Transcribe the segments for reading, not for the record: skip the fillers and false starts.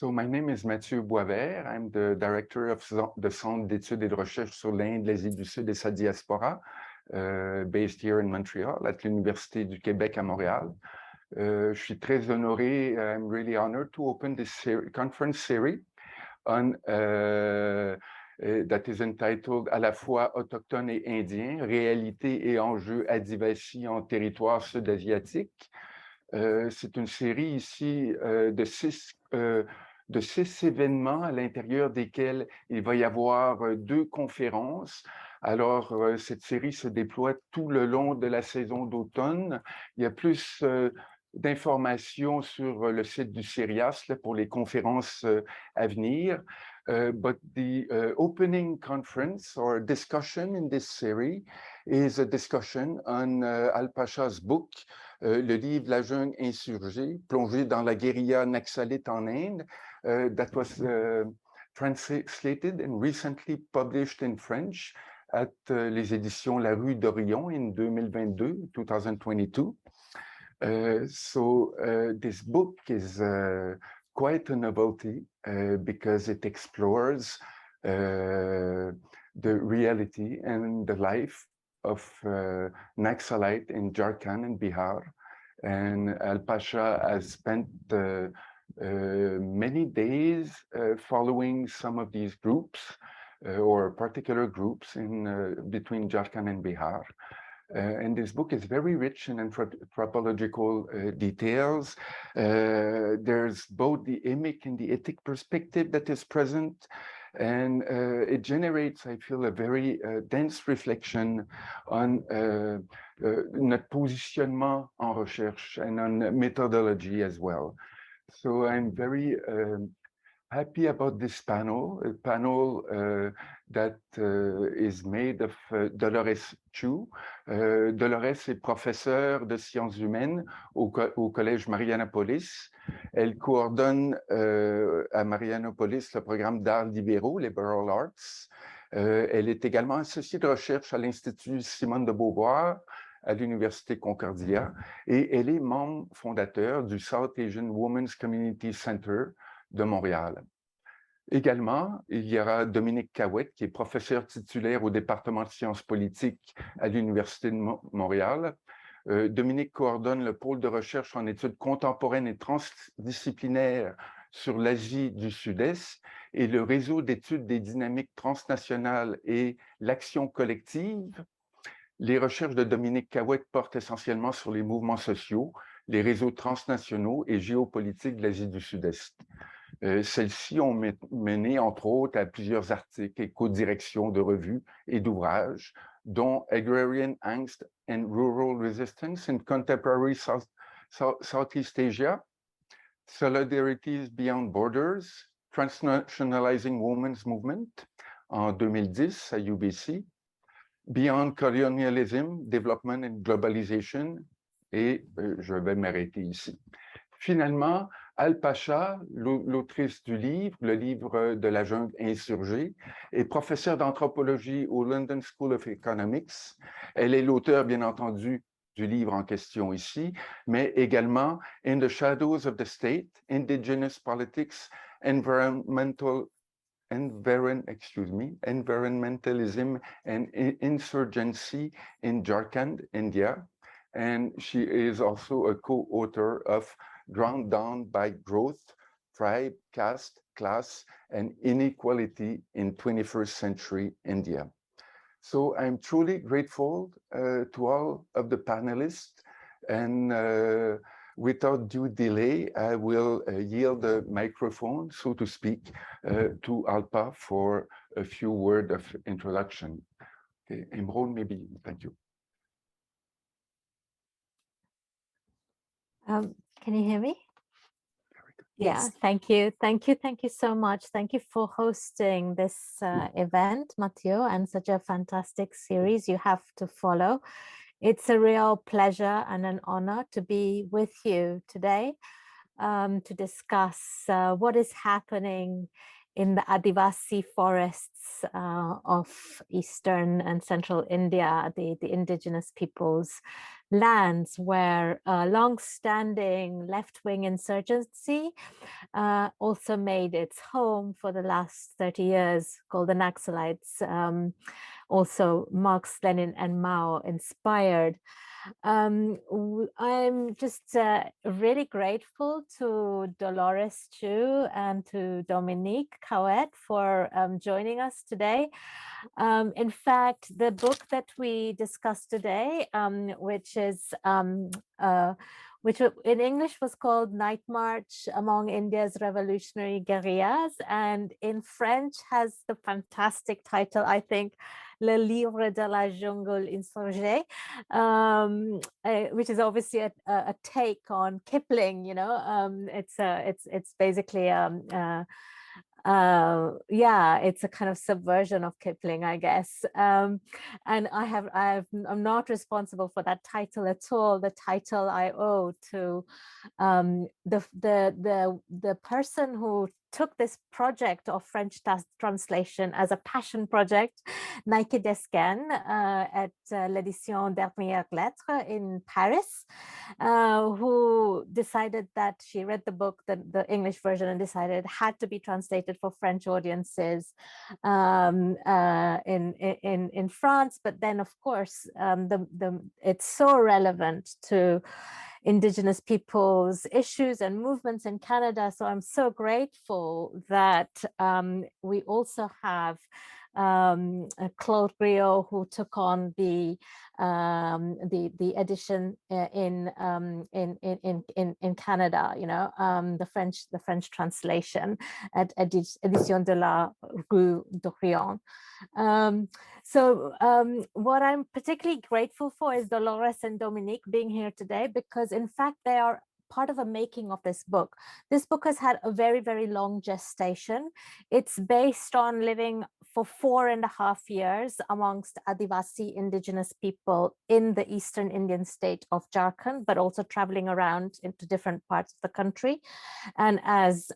So my name is 𝘀𝘂𝗱-𝗀𝗀𝗀𝗀𝗀. I'm the director of the Centre d'études et de recherche sur l'Inde, l'Asie du Sud et sa diaspora, based here in Montreal, at l'Université du Québec à Montréal. Je suis très honoré, I'm really honored to open this conference series on, that is entitled à la fois autochtone et indien, réalité et enjeux Adivasi en territoire sud-asiatique. C'est une série ici de six événements à l'intérieur desquels il va y avoir 2 conférences. Alors, cette série se déploie tout le long de la saison d'automne. Il y a plus d'informations sur le site du CERIAS là, pour les conférences à venir. But the opening conference or discussion in this series is a discussion on Alpa Shah's book, le livre La jungle insurgée, plongée dans la guérilla naxalite en Inde, that was translated and recently published in French at les éditions Rue Dorion in 2022. So this book is quite a novelty because it explores the reality and the life of Naxalite in Jharkhand and Bihar. And Alpa Shah has spent many days following some of these groups or particular groups in between Jharkhand and Bihar. And this book is very rich in anthropological details. There's both the emic and the ethic perspective that is present, and it generates, I feel, a very dense reflection on notre positionnement en recherche and on methodology as well. So I'm very happy about this panel, a panel that is made of Dolores Chew. Dolores est professeure de sciences humaines au Collège Marianapolis. Elle coordonne à Marianapolis le programme d'arts libéraux, Liberal Arts. Elle est également associée de recherche à l'Institut Simone de Beauvoir à l'Université Concordia et elle est membre fondateur du South Asian Women's Community Center de Montréal. Également, il y aura Dominique Caouette, qui est professeur titulaire au département de sciences politiques à l'Université de Montréal. Dominique coordonne le pôle de recherche en études contemporaines et transdisciplinaires sur l'Asie du Sud-Est et le réseau d'études des dynamiques transnationales et l'action collective. Les recherches de Dominique Caouette portent essentiellement sur les mouvements sociaux, les réseaux transnationaux et géopolitiques de l'Asie du Sud-Est. Celles-ci ont mené, entre autres, à plusieurs articles et co-directions de revues et d'ouvrages, dont Agrarian Angst and Rural Resistance in Contemporary Southeast Asia, Solidarities Beyond Borders, Transnationalizing Women's Movement, en 2010 à UBC, Beyond Colonialism, Development and Globalization, et je vais m'arrêter ici. Finalement, Alpa Shah, l'autrice du livre, le livre de la jungle insurgée, est professeure d'anthropologie au London School of Economics. Elle est l'auteur, bien entendu, du livre en question ici, mais également In the Shadows of the State, Indigenous Politics, Environmentalism and Insurgency in Jharkhand, India. And she is also a co-author of Ground Down by Growth, Tribe, Caste, Class, and Inequality in 21st Century India. So I'm truly grateful to all of the panelists, and without due delay, I will yield the microphone, so to speak, to Alpa for a few words of introduction. Okay, Imran, maybe, thank you. Can you hear me? Yeah, thank you. Thank you so much. Thank you for hosting this event, Mathieu, and such a fantastic series you have to follow. It's a real pleasure and an honor to be with you today to discuss what is happening in the Adivasi forests of eastern and central India, the indigenous peoples' lands, where long-standing left-wing insurgency also made its home for the last 30 years, called the Naxalites, also Marx, Lenin, and Mao inspired. I'm just really grateful to Dolores Chew and to Dominique Caouette for joining us today. In fact, the book that we discussed today, which in English was called Night March Among India's Revolutionary Guerillas, and in French has the fantastic title, I think, Le Livre de la Jungle Insurgée, which is obviously a take on Kipling. You know, it's basically yeah, it's a kind of subversion of Kipling, I guess. And I'm not responsible for that title at all. The title I owe to the person who took this project of French translation as a passion project, Nike Descan, at l'Éditions Rue in Paris, who decided that she read the book, the English version, and decided it had to be translated for French audiences in France. But then, of course, it's so relevant to Indigenous peoples' issues and movements in Canada. So I'm so grateful that we also have Claude Griot, who took on the edition in Canada, you know, the French translation at Éditions Rue Dorion. So what I'm particularly grateful for is Dolores and Dominique being here today, because in fact they are part of a making of this book. This book has had a very, very long gestation. It's based on living for 4.5 years amongst Adivasi indigenous people in the eastern Indian state of Jharkhand, but also traveling around into different parts of the country. And as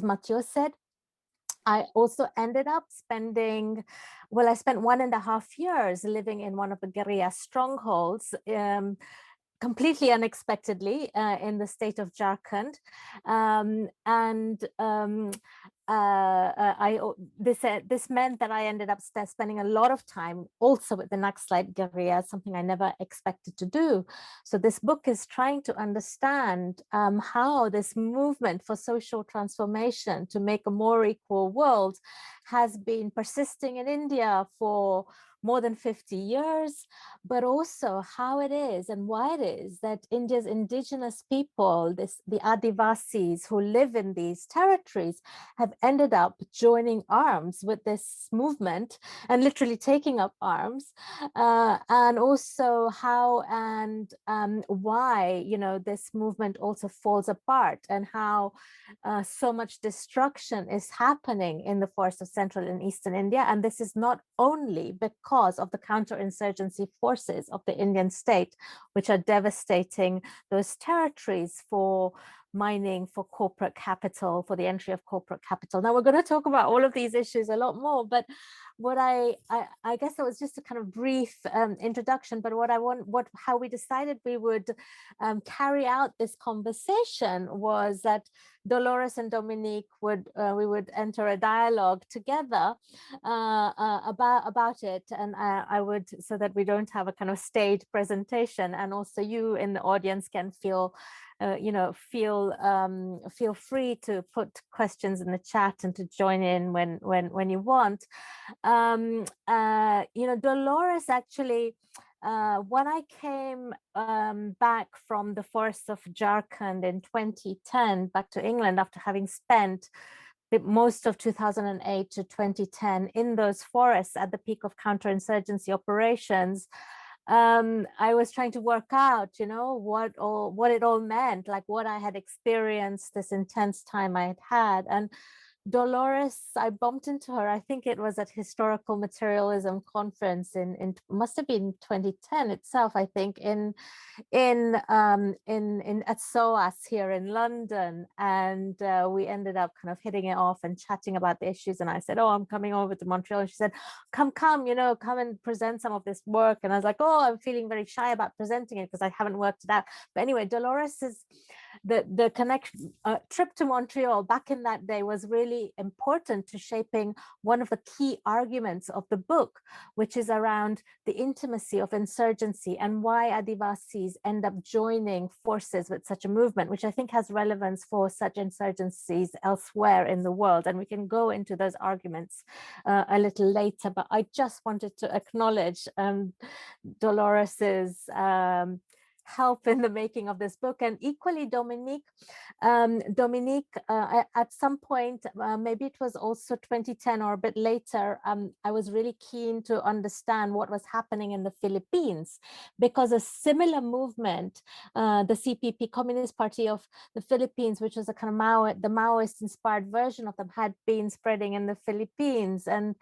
Mathieu said, I also ended up spending, well, I spent 1.5 years living in one of the guerrilla strongholds, completely unexpectedly, in the state of Jharkhand. This meant that I ended up spending a lot of time also with the Naxalite guerrilla, something I never expected to do. So this book is trying to understand how this movement for social transformation to make a more equal world has been persisting in India for more than 50 years, but also how it is and why it is that India's indigenous people, the Adivasis who live in these territories, have ended up joining arms with this movement and literally taking up arms, and also how and why, you know, this movement also falls apart, and how so much destruction is happening in the forests of central and eastern India. And this is not only because of the counterinsurgency forces of the Indian state, which are devastating those territories for mining, for corporate capital, for the entry of corporate capital. Now we're going to talk about all of these issues a lot more, but what I guess that was just a kind of brief introduction, but how we decided we would carry out this conversation was that Dolores and Dominique we would enter a dialogue together about it, and I would, so that we don't have a kind of staged presentation, and also you in the audience can feel feel free to put questions in the chat and to join in when you want. Dolores actually, when I came back from the forests of Jharkhand in 2010 back to England after having spent most of 2008 to 2010 in those forests at the peak of counterinsurgency operations, I was trying to work out, you know, what it all meant, like what I had experienced, this intense time I had had. And Dolores, I bumped into her. I think it was at Historical Materialism Conference in must have been 2010 itself. I think in at SOAS here in London, and we ended up kind of hitting it off and chatting about the issues. And I said, "Oh, I'm coming over to Montreal." And she said, "Come, you know, come and present some of this work." And I was like, "Oh, I'm feeling very shy about presenting it because I haven't worked it out." But anyway, Dolores is the connection trip to Montreal back in that day was really important to shaping one of the key arguments of the book, which is around the intimacy of insurgency and why Adivasis end up joining forces with such a movement, which I think has relevance for such insurgencies elsewhere in the world. And we can go into those arguments a little later, but I just wanted to acknowledge Dolores's help in the making of this book, and equally Dominique. At some point, maybe it was also 2010 or a bit later, I was really keen to understand what was happening in the Philippines, because a similar movement, the CPP, Communist Party of the Philippines, which was a kind of the Maoist inspired version of them, had been spreading in the Philippines, and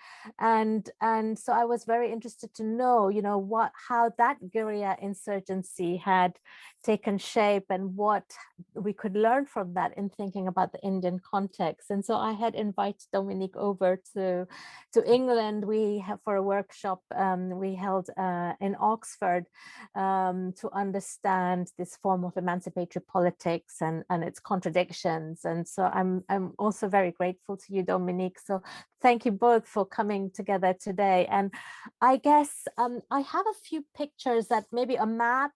so I was very interested to know, you know, how that guerrilla insurgency had taken shape and what we could learn from that in thinking about the Indian context. And so I had invited Dominique over to England. We have for a workshop we held in Oxford to understand this form of emancipatory politics and its contradictions. And so I'm also very grateful to you, Dominique. So thank you both for coming together today. And I guess I have a few pictures, that maybe a map.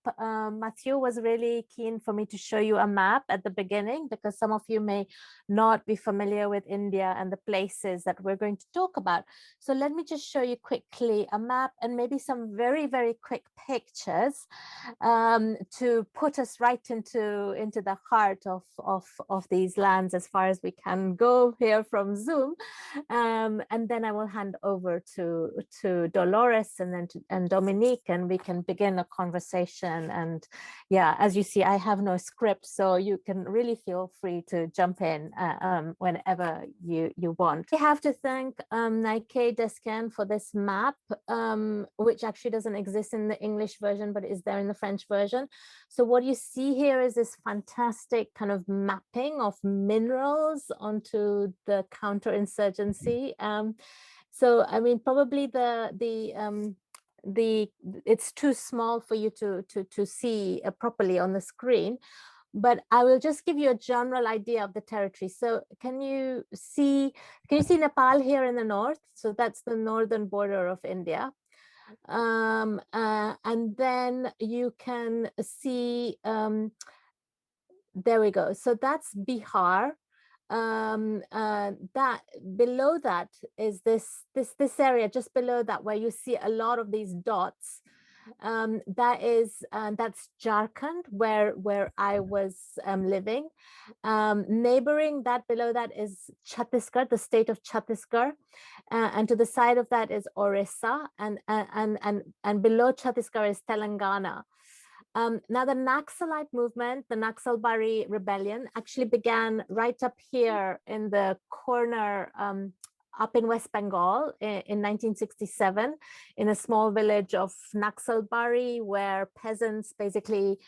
Mathieu was really keen for me to show you a map at the beginning, because some of you may not be familiar with India and the places that we're going to talk about. So let me just show you quickly a map and maybe some very, very quick pictures to put us right into the heart of these lands as far as we can go here from Zoom. And then I will hand over to Dolores and then to Dominique, and we can begin a conversation. And yeah, as you see, I have no script, so you can really feel free to jump in whenever you want. I have to thank 𝘀𝗂𝗱-𝗀𝗀𝗃𝗀 for this map, which actually doesn't exist in the English version, but is there in the French version. So what you see here is this fantastic kind of mapping of minerals onto the counterinsurgency. So I mean, probably it's too small for you to see properly on the screen, but I will just give you a general idea of the territory. So can you see Nepal here in the north? So that's the northern border of India. And then you can see, there we go. So that's Bihar. That below that is this area just below that, where you see a lot of these dots. That's Jharkhand, where I was living. Neighboring that, below that, is Chhattisgarh, the state of Chhattisgarh, and to the side of that is Orissa, and below Chhattisgarh is Telangana. Now the Naxalite movement, the Naxalbari rebellion, actually began right up here in the corner up in West Bengal in 1967 in a small village of Naxalbari, where peasants basically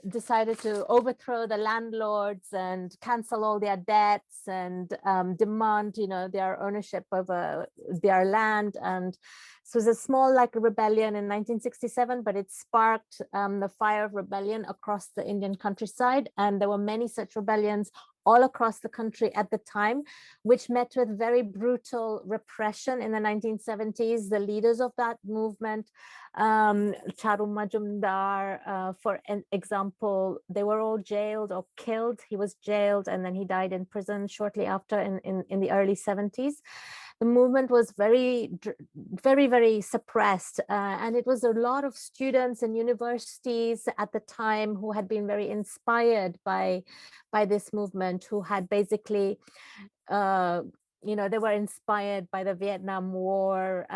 decided to overthrow the landlords and cancel all their debts and demand, you know, their ownership over their land. And so it was a small rebellion in 1967, but it sparked the fire of rebellion across the Indian countryside. And there were many such rebellions all across the country at the time, which met with very brutal repression in the 1970s. The leaders of that movement, Charu Majumdar, for example, they were all jailed or killed. He was jailed and then he died in prison shortly after in the early 70s. The movement was very, very suppressed, and it was a lot of students and universities at the time who had been very inspired by this movement, who had basically you know, they were inspired by the Vietnam War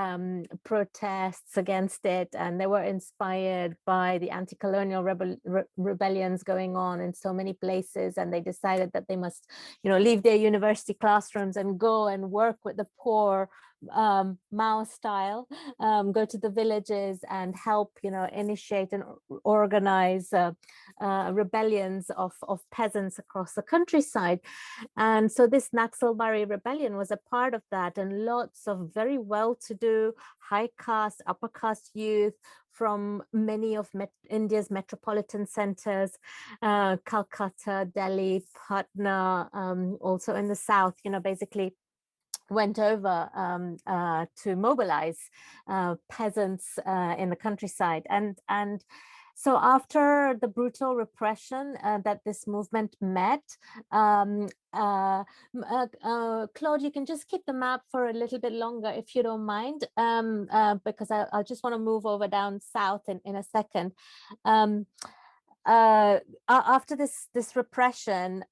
protests against it, and they were inspired by the anti-colonial rebellions going on in so many places, and they decided that they must, you know, leave their university classrooms and go and work with the poor, Mao style, go to the villages and help, you know, initiate and organize rebellions of peasants across the countryside. And so this Naxalbari rebellion was a part of that, and lots of very well-to-do, high caste, upper caste youth from many of India's metropolitan centers, Calcutta, Delhi, Patna, also in the south, you know, basically went over to mobilize peasants in the countryside. And so after the brutal repression that this movement met, Claude, you can just keep the map for a little bit longer if you don't mind, because I just want to move over down south in a second. After this repression,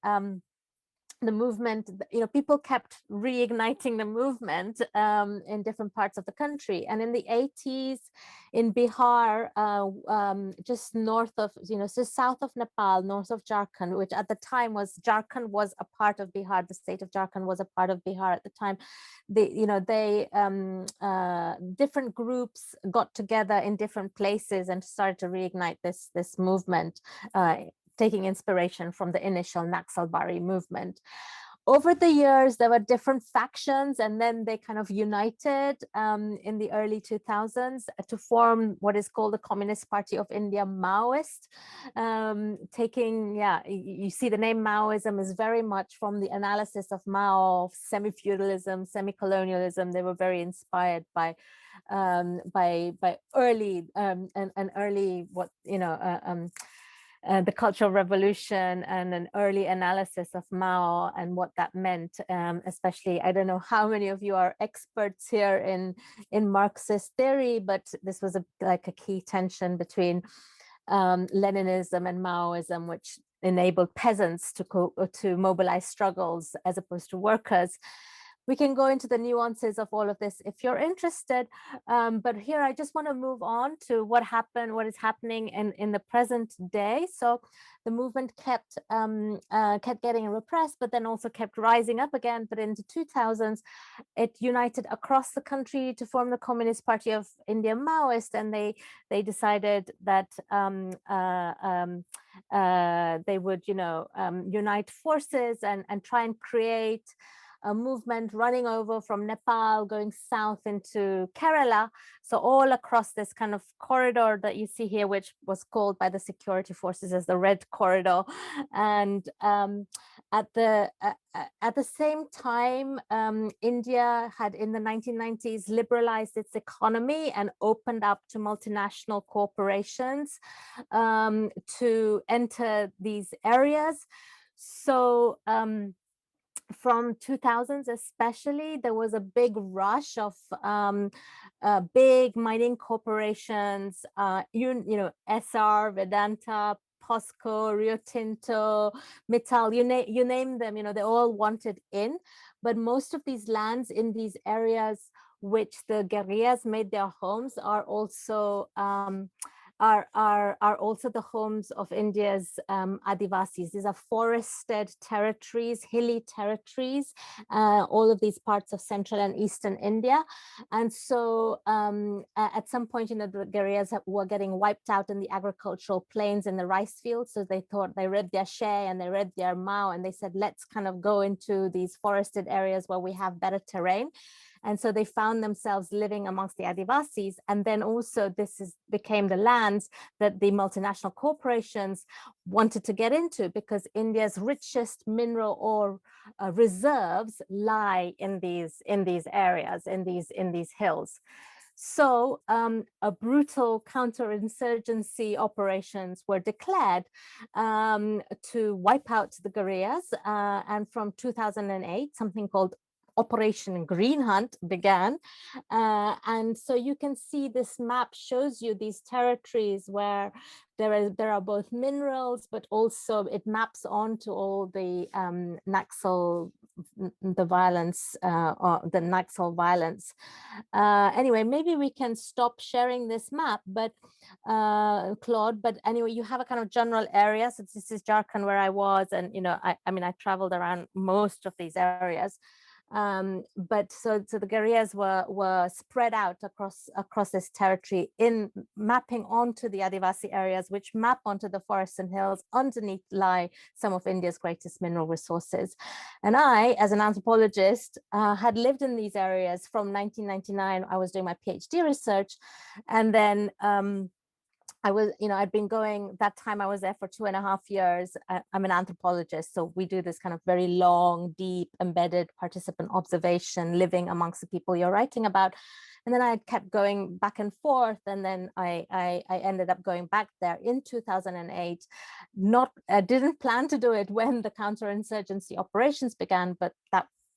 the movement, you know, people kept reigniting the movement in different parts of the country. And in the 80s in Bihar, just north of, you know, just south of Nepal, north of Jharkhand, which at the time Jharkhand was a part of Bihar, the state of Jharkhand was a part of Bihar at the time. Different groups got together in different places and started to reignite this movement, taking inspiration from the initial Naxalbari movement. Over the years, there were different factions, and then they kind of united in the early 2000s to form what is called the Communist Party of India, Maoist. You see the name Maoism is very much from the analysis of Mao, semi-feudalism, semi-colonialism. They were very inspired by early the Cultural Revolution and an early analysis of Mao and what that meant. Especially, I don't know how many of you are experts here in Marxist theory, but this was like a key tension between Leninism and Maoism, which enabled peasants to mobilize struggles as opposed to workers. We can go into the nuances of all of this if you're interested, but here I just want to move on to what is happening in the present day. So the movement kept getting repressed, but then also kept rising up again. But in the 2000s, it united across the country to form the Communist Party of India, Maoist, and they decided that they would, unite forces and try and create a movement running over from Nepal, going south into Kerala. So all across this kind of corridor that you see here, which was called by the security forces as the Red Corridor. And at the same time, India had in the 1990s liberalized its economy and opened up to multinational corporations to enter these areas. So from 2000s especially, there was a big rush of big mining corporations, SR, Vedanta, POSCO, Rio Tinto, Mittal, you name them, they all wanted in. But most of these lands in these areas which the guerrillas made their homes are also the homes of India's Adivasis. These are forested territories, hilly territories, all of these parts of central and eastern India. And so at some point, the guerrillas were getting wiped out in the agricultural plains in the rice fields. So they thought, they read their Sheh and they read their Mao, and they said, let's kind of go into these forested areas where we have better terrain. And so they found themselves living amongst the Adivasis. And then also became the lands that the multinational corporations wanted to get into, because India's richest mineral ore reserves lie in these areas, in these hills. So a brutal counterinsurgency operations were declared to wipe out the guerrillas. And from 2008, something called Operation Green Hunt began. And so you can see this map shows you these territories where there are both minerals, but also it maps onto all the Naxal the violence or the Naxal violence. Anyway, maybe we can stop sharing this map, but Claude, but anyway, you have a kind of general area. So this is Jharkhand where I was, and I mean I traveled around most of these areas. But so the guerrillas were spread out across this territory in mapping onto the Adivasi areas, which map onto the forests and hills. Underneath lie some of India's greatest mineral resources. And I, as an anthropologist, had lived in these areas from 1999. I was doing my PhD research, and then I was, I'd been going, that time I was there for 2.5 years. I'm an anthropologist, so we do this kind of very long, deep, embedded participant observation, living amongst the people you're writing about. And then I kept going back and forth, and then I ended up going back there in 2008. I didn't plan to do it when the counterinsurgency operations began, but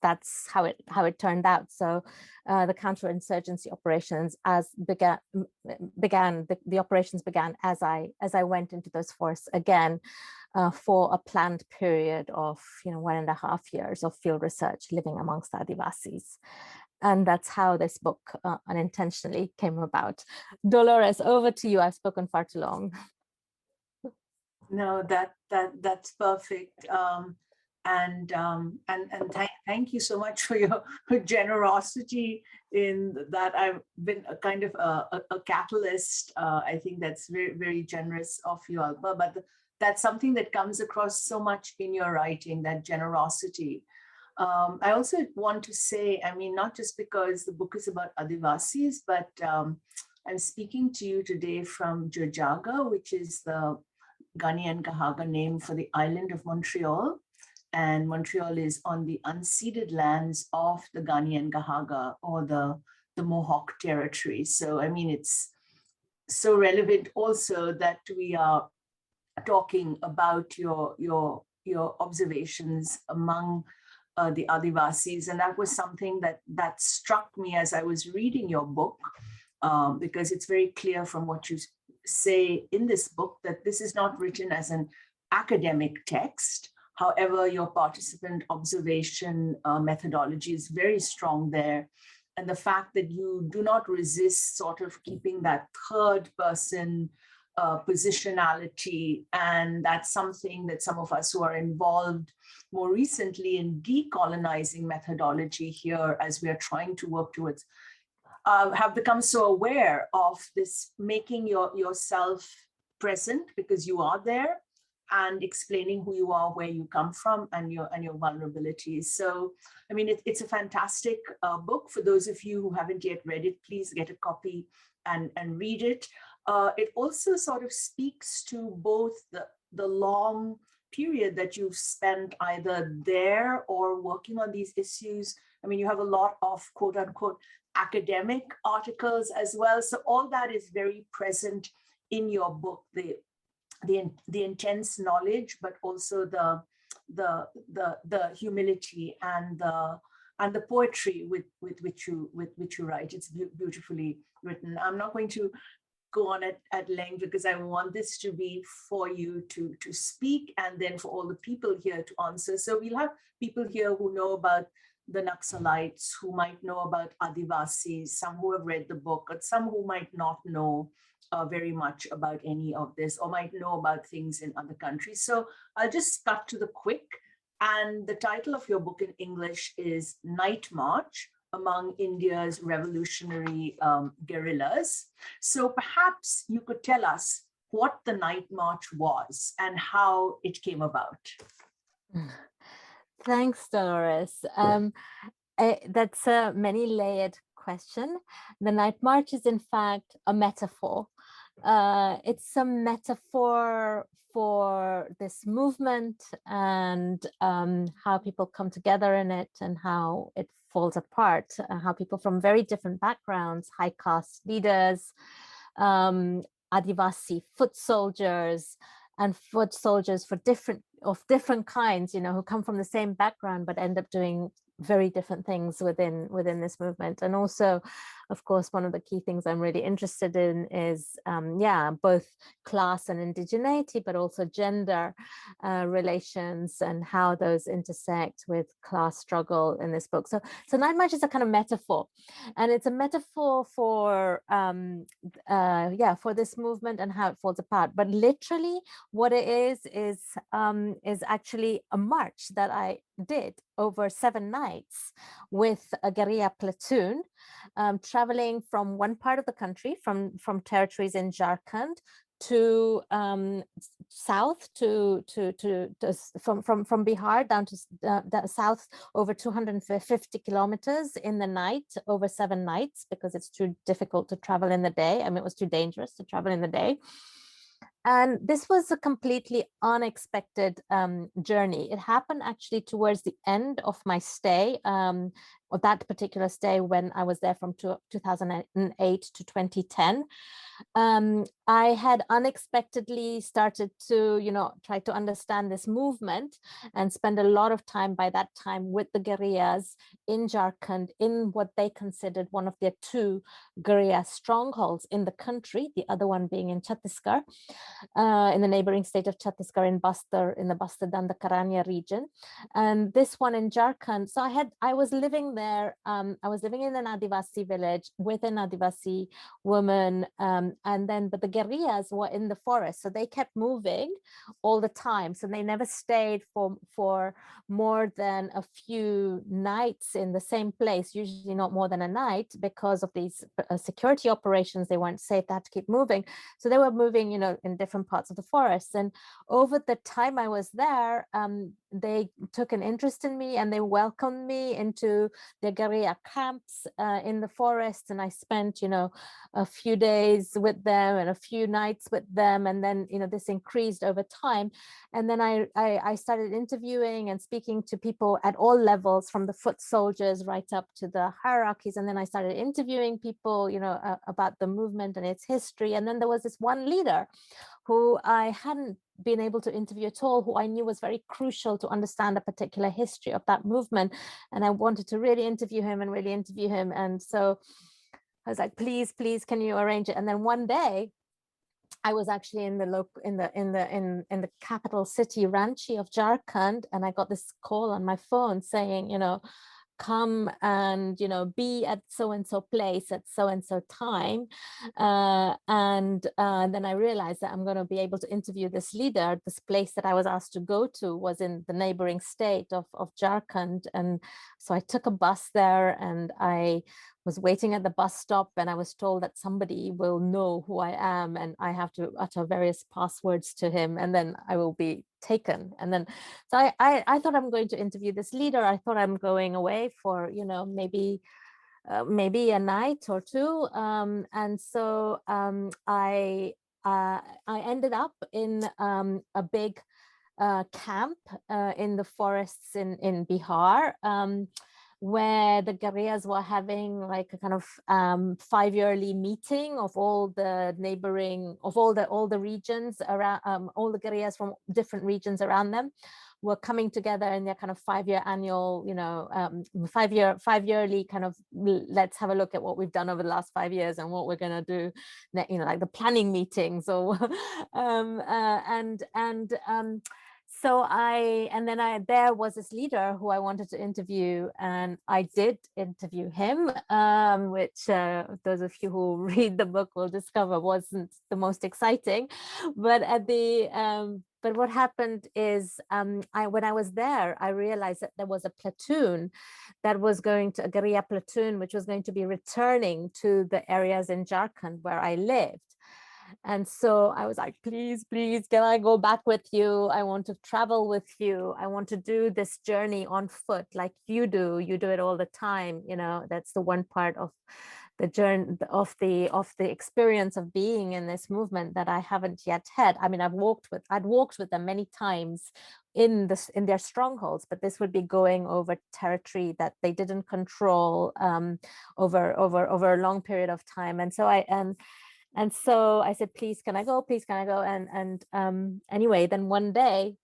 that's how it turned out. So the counterinsurgency operations the operations began as I went into those forests again for a planned period of 1.5 years of field research living amongst Adivasis. And that's how this book unintentionally came about. Dolores, over to you. I've spoken far too long. No, that's perfect. And thank you so much for your generosity in that. I've been a kind of a catalyst. I think that's very, very generous of you, Alpa, but that's something that comes across so much in your writing, that generosity. I also want to say, I mean, not just because the book is about Adivasis, but I'm speaking to you today from Jurjaga, which is the 𝘀𝗱𝗀𝗃𝗃 name for the island of Montreal. And Montreal is on the unceded lands of the 𝘀𝗀𝗃𝗃, or the Mohawk territory. So, I mean, it's so relevant also that we are talking about your observations among the Adivasis. And that was something that struck me as I was reading your book, because it's very clear from what you say in this book that this is not written as an academic text. However, your participant observation methodology is very strong there. And the fact that you do not resist sort of keeping that third person positionality. And that's something that some of us who are involved more recently in decolonizing methodology here, as we are trying to work towards, have become so aware of this, making yourself present because you are there, and explaining who you are, where you come from, and your vulnerabilities. So, I mean, it's a fantastic book. For those of you who haven't yet read it, please get a copy and read it. It also sort of speaks to both the long period that you've spent either there or working on these issues. I mean, you have a lot of quote unquote academic articles as well. So all that is very present in your book, the intense knowledge, but also the humility and the poetry with which you write. It's beautifully written. I'm not going to go on at length because I want this to be for you to speak, and then for all the people here to answer. So we'll have people here who know about the Naxalites, who might know about Adivasis, some who have read the book, but some who might not know very much about any of this, or might know about things in other countries. So I'll just cut to the quick. And the title of your book in English is Night March Among India's Revolutionary Guerrillas. So perhaps you could tell us what the Night March was and how it came about. Thanks, Dolores. That's a many-layered question. The Night March is in fact a metaphor. It's a metaphor for this movement and how people come together in it and how it falls apart, how people from very different backgrounds, high caste leaders, Adivasi foot soldiers, and foot soldiers of different kinds, who come from the same background but end up doing very different things within this movement. And also, of course, one of the key things I'm really interested in is both class and indigeneity, but also gender relations and how those intersect with class struggle in this book. So Night March is a kind of metaphor, and it's a metaphor for for this movement and how it falls apart. But literally, what it is actually a march that I did over 7 nights with a guerrilla platoon, traveling from one part of the country, from territories in Jharkhand to south from Bihar down to south over 250 kilometers in the night over 7 nights, because it's too difficult to travel in the day. I mean, it was too dangerous to travel in the day. And this was a completely unexpected journey. It happened actually towards the end of my stay, or that particular stay, when I was there from 2008 to 2010. I had unexpectedly started to, try to understand this movement and spend a lot of time by that time with the guerrillas in Jharkhand, in what they considered one of their 2 guerrilla strongholds in the country, the other one being in Chhattisgarh, in the neighboring state of Chhattisgarh, in the Bastar Dandakaranya region, and this one in Jharkhand. So I was living there. I was living in an Adivasi village with an Adivasi woman, but the guerrillas were in the forest, so they kept moving all the time. So they never stayed for more than a few nights in the same place, usually not more than a night, because of these security operations. They weren't safe, they had to keep moving. So they were moving, in different parts of the forest. And over the time I was there, they took an interest in me and they welcomed me into their guerrilla camps in the forest. And I spent, a few days with them and a few nights with them. And then, this increased over time. And then I started interviewing and speaking to people at all levels, from the foot soldiers right up to the hierarchies. And then I started interviewing people, about the movement and its history. And then there was this one leader who I hadn't been able to interview at all, who I knew was very crucial to understand a particular history of that movement. And I wanted to really interview him. And so I was like, please, can you arrange it? And then one day I was actually in the capital city, Ranchi of Jharkhand, and I got this call on my phone saying, come and be at so and so place at so and so time, and then I realized that I'm going to be able to interview this leader. This place that I was asked to go to was in the neighboring state of Jharkhand, and so I took a bus there, and I was waiting at the bus stop, and I was told that somebody will know who I am, and I have to utter various passwords to him, and then I will be taken. And then so I thought I'm going to interview this leader. I thought I'm going away for maybe a night or 2, and so I ended up in a big camp in the forests in Bihar, where the guerrillas were having like a kind of 5-yearly meeting of all the neighboring, of all the regions around, all the guerrillas from different regions around them were coming together in their kind of 5-year annual, 5-yearly kind of, let's have a look at what we've done over the last 5 years and what we're going to do, like the planning meetings. So so there was this leader who I wanted to interview, and I did interview him, which those of you who read the book will discover wasn't the most exciting. But but what happened is, when I was there, I realized that there was a platoon that was a guerrilla platoon, which was going to be returning to the areas in Jharkhand where I lived. And so I was like, please, can I go back with you? I want to travel with you. I want to do this journey on foot like you do. You do it all the time. That's the one part of the journey, of the experience of being in this movement that I haven't yet had. I mean, I'd walked with them many times in their strongholds, but this would be going over territory that they didn't control over a long period of time. And so I said, please, can I go? And anyway, then one day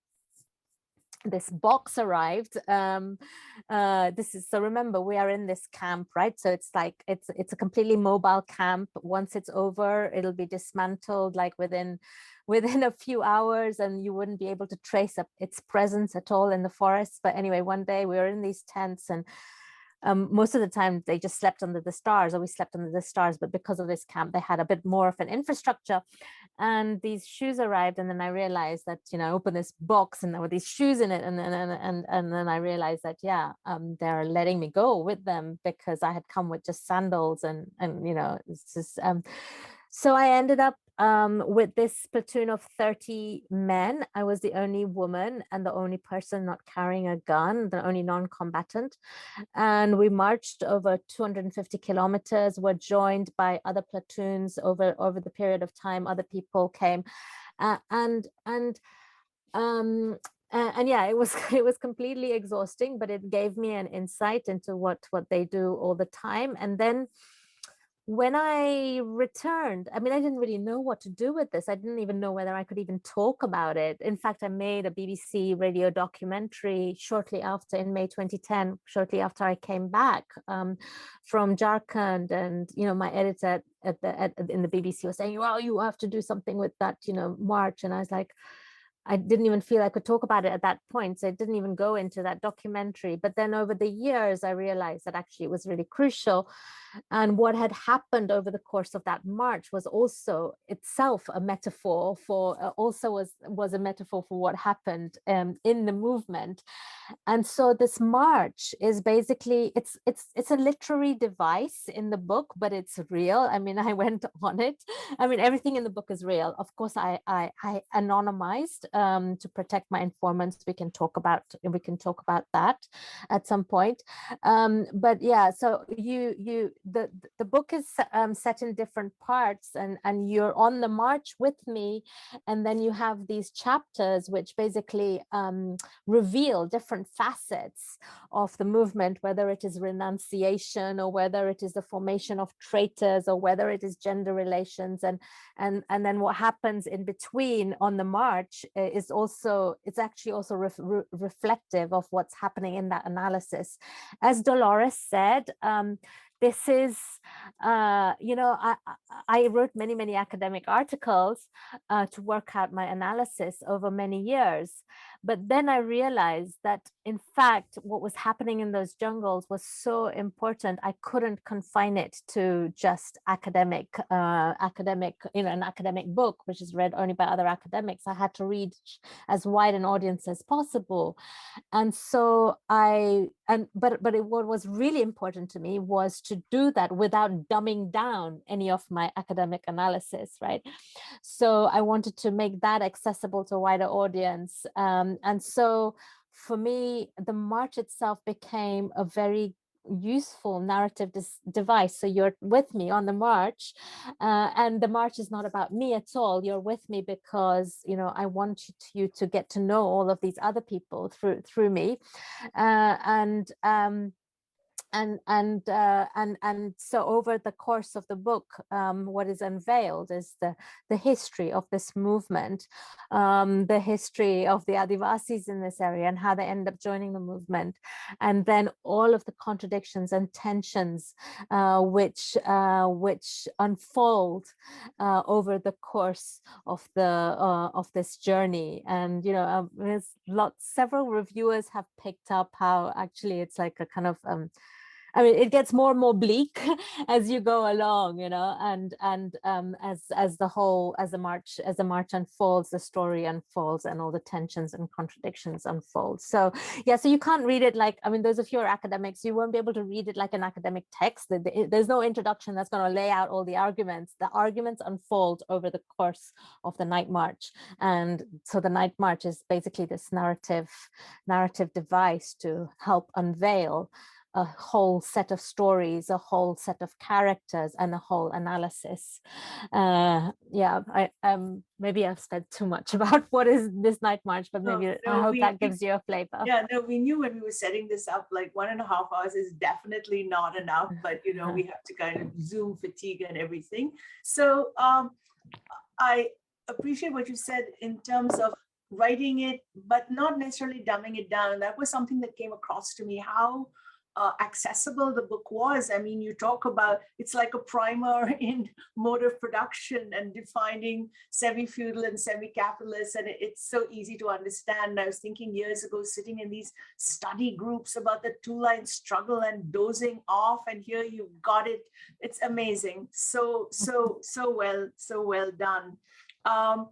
this box arrived. This is, so remember, we are in this camp, right? So it's like it's a completely mobile camp. Once it's over, it'll be dismantled like within a few hours, and you wouldn't be able to trace up its presence at all in the forest. But anyway, one day we were in these tents, and most of the time they just slept under the stars, or we slept under the stars, but because of this camp they had a bit more of an infrastructure. And these shoes arrived, and then I realized that, you know, I opened this box and there were these shoes in it, and then I realized that, yeah, they're letting me go with them, because I had come with just sandals, and you know, it's just so I ended up with this platoon of 30 men. I was the only woman and the only person not carrying a gun, the only non-combatant. And we marched over 250 kilometers, were joined by other platoons over the period of time. Other people came, and yeah, it was completely exhausting, but it gave me an insight into what they do all the time. And then when I returned, I mean, I didn't really know what to do with this. I didn't even know whether I could even talk about it. In fact, I made a BBC radio documentary shortly after, in May 2010, shortly after I came back from Jharkhand. And, you know, my editor in the BBC was saying, well, you have to do something with that, you know, march. And I was like, I didn't even feel I could talk about it at that point. So I didn't even go into that documentary. But then over the years, I realized that actually it was really crucial. And what had happened over the course of that march was also itself a metaphor for, was a metaphor for what happened in the movement. And so this march is basically, it's a literary device in the book, but it's real. I mean, I went on it. I mean, everything in the book is real. Of course, I anonymized to protect my informants. We can talk about that at some point. But yeah, so the book is set in different parts, and you're on the march with me, and then you have these chapters which basically reveal different facets of the movement, whether it is renunciation, or whether it is the formation of traitors, or whether it is gender relations, and then what happens in between on the march is also, it's actually also reflective of what's happening in that analysis. As Dolores said, this is, you know, I wrote many academic articles to work out my analysis over many years. But then I realized that, in fact, what was happening in those jungles was so important. I couldn't confine it to just academic, you know, an academic book, which is read only by other academics. I had to reach as wide an audience as possible. And so but what was really important to me was to do that without dumbing down any of my academic analysis, right? So I wanted to make that accessible to a wider audience. And so for me, the march itself became a very useful narrative device. So you're with me on the march, and the march is not about me at all. You're with me because, you know, I want you to get to know all of these other people through me, and so over the course of the book, what is unveiled is the history of this movement, the history of the Adivasis in this area and how they end up joining the movement, and then all of the contradictions and tensions which unfold over the course of this journey. And, you know, several reviewers have picked up how actually it's like a kind of I mean, it gets more and more bleak as you go along, you know, and as the march unfolds, the story unfolds, and all the tensions and contradictions unfold. So yeah, so you can't read it like, I mean, those of you who are academics, you won't be able to read it like an academic text. There's no introduction that's going to lay out all the arguments. The arguments unfold over the course of the night march, and so the night march is basically this narrative device to help unveil a whole set of stories, a whole set of characters, and a whole analysis. Yeah, maybe I've said too much about what is this night march, but maybe I hope that gives you a flavor. Yeah, no, we knew when we were setting this up, like 1.5 hours is definitely not enough, but, you know, we have to kind of Zoom fatigue and everything. So I appreciate what you said in terms of writing it, but not necessarily dumbing it down. That was something that came across to me, how accessible the book was. I mean, you talk about, it's like a primer in mode of production and defining semi-feudal and semi-capitalist, and it's so easy to understand. I was thinking years ago, sitting in these study groups about the two-line struggle and dozing off, and here you've got it. It's amazing. So well done. And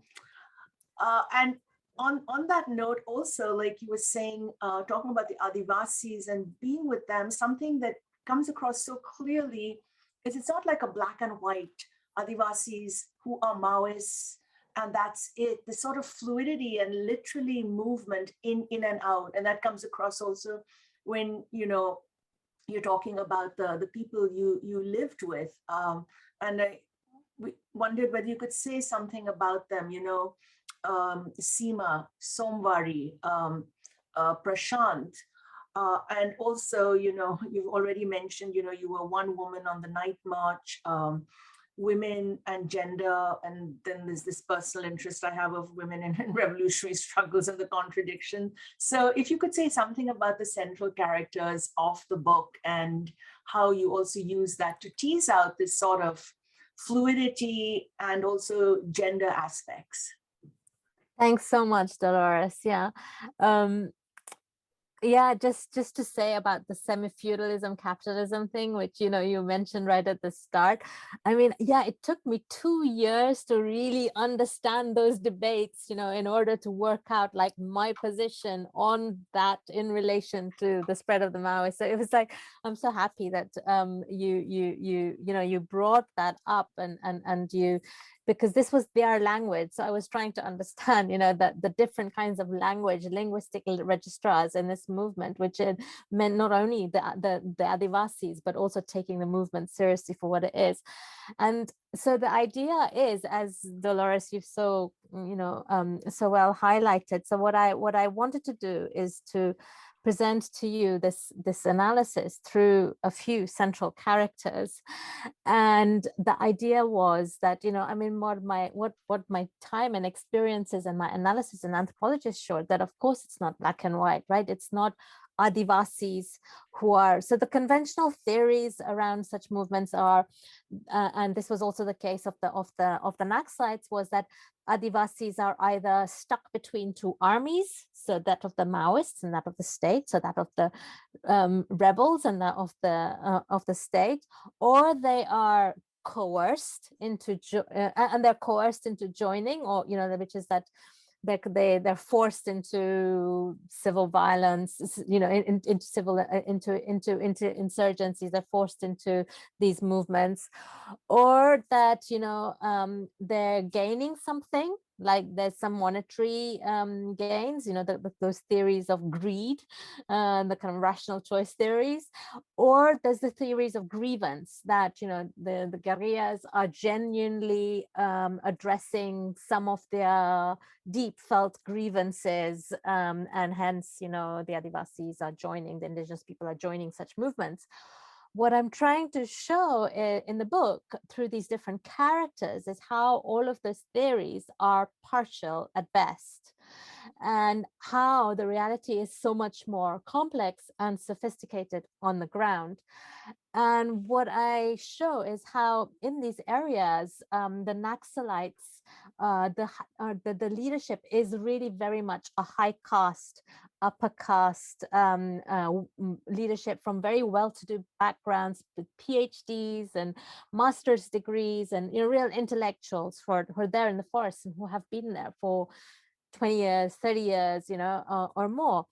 on that note also, like you were saying, talking about the Adivasis and being with them, something that comes across so clearly is it's not like a black and white Adivasis who are Maoists and that's it. The sort of fluidity and literally movement in and out. And that comes across also when, you know, you're talking about the people you lived with. And we wondered whether you could say something about them, you know, Seema, Somvari, Prashant, and also, you know, you've already mentioned, you know, you were one woman on the night march, women and gender, and then there's this personal interest I have of women in revolutionary struggles and the contradiction. So if you could say something about the central characters of the book and how you also use that to tease out this sort of fluidity and also gender aspects. Thanks so much, Dolores. Yeah. Yeah, just to say about the semi-feudalism capitalism thing, which, you know, you mentioned right at the start. I mean, yeah, it took me 2 years to really understand those debates, you know, in order to work out like my position on that in relation to the spread of the Maoists. So it was like, I'm so happy that you know, you brought that up and you, because this was their language. So I was trying to understand, you know, that the different kinds of language, linguistic registrars in this movement, which it meant not only the Adivasis, but also taking the movement seriously for what it is. And so the idea is, as Dolores, you've so, you know, so well highlighted. So what I wanted to do is to present to you this analysis through a few central characters. And the idea was that, you know, I mean, what my time and experiences and my analysis in anthropology showed that, of course, it's not black and white, right? It's not Adivasis who are, so the conventional theories around such movements are, and this was also the case of the Naxalites, was that Adivasis are either stuck between two armies, so that of the Maoists and that of the state, so that of the rebels and that of the state, or they are coerced into and they're coerced into joining, or, you know, which is that they're forced into civil violence, you know, into insurgencies. They're forced into these movements, or that, you know, they're gaining something, like there's some monetary gains, you know, those theories of greed, the kind of rational choice theories, or there's the theories of grievance, that, you know, the guerrillas are genuinely addressing some of their deep felt grievances, and hence, you know, the Adivasis are joining, the indigenous people are joining such movements. What I'm trying to show in the book through these different characters is how all of those theories are partial at best, and how the reality is so much more complex and sophisticated on the ground. And what I show is how in these areas, the Naxalites, the leadership is really very much a high caste, upper caste leadership from very well-to-do backgrounds with PhDs and master's degrees, and, you know, real intellectuals who are there in the forest and who have been there for 20 years, 30 years, you know, or more.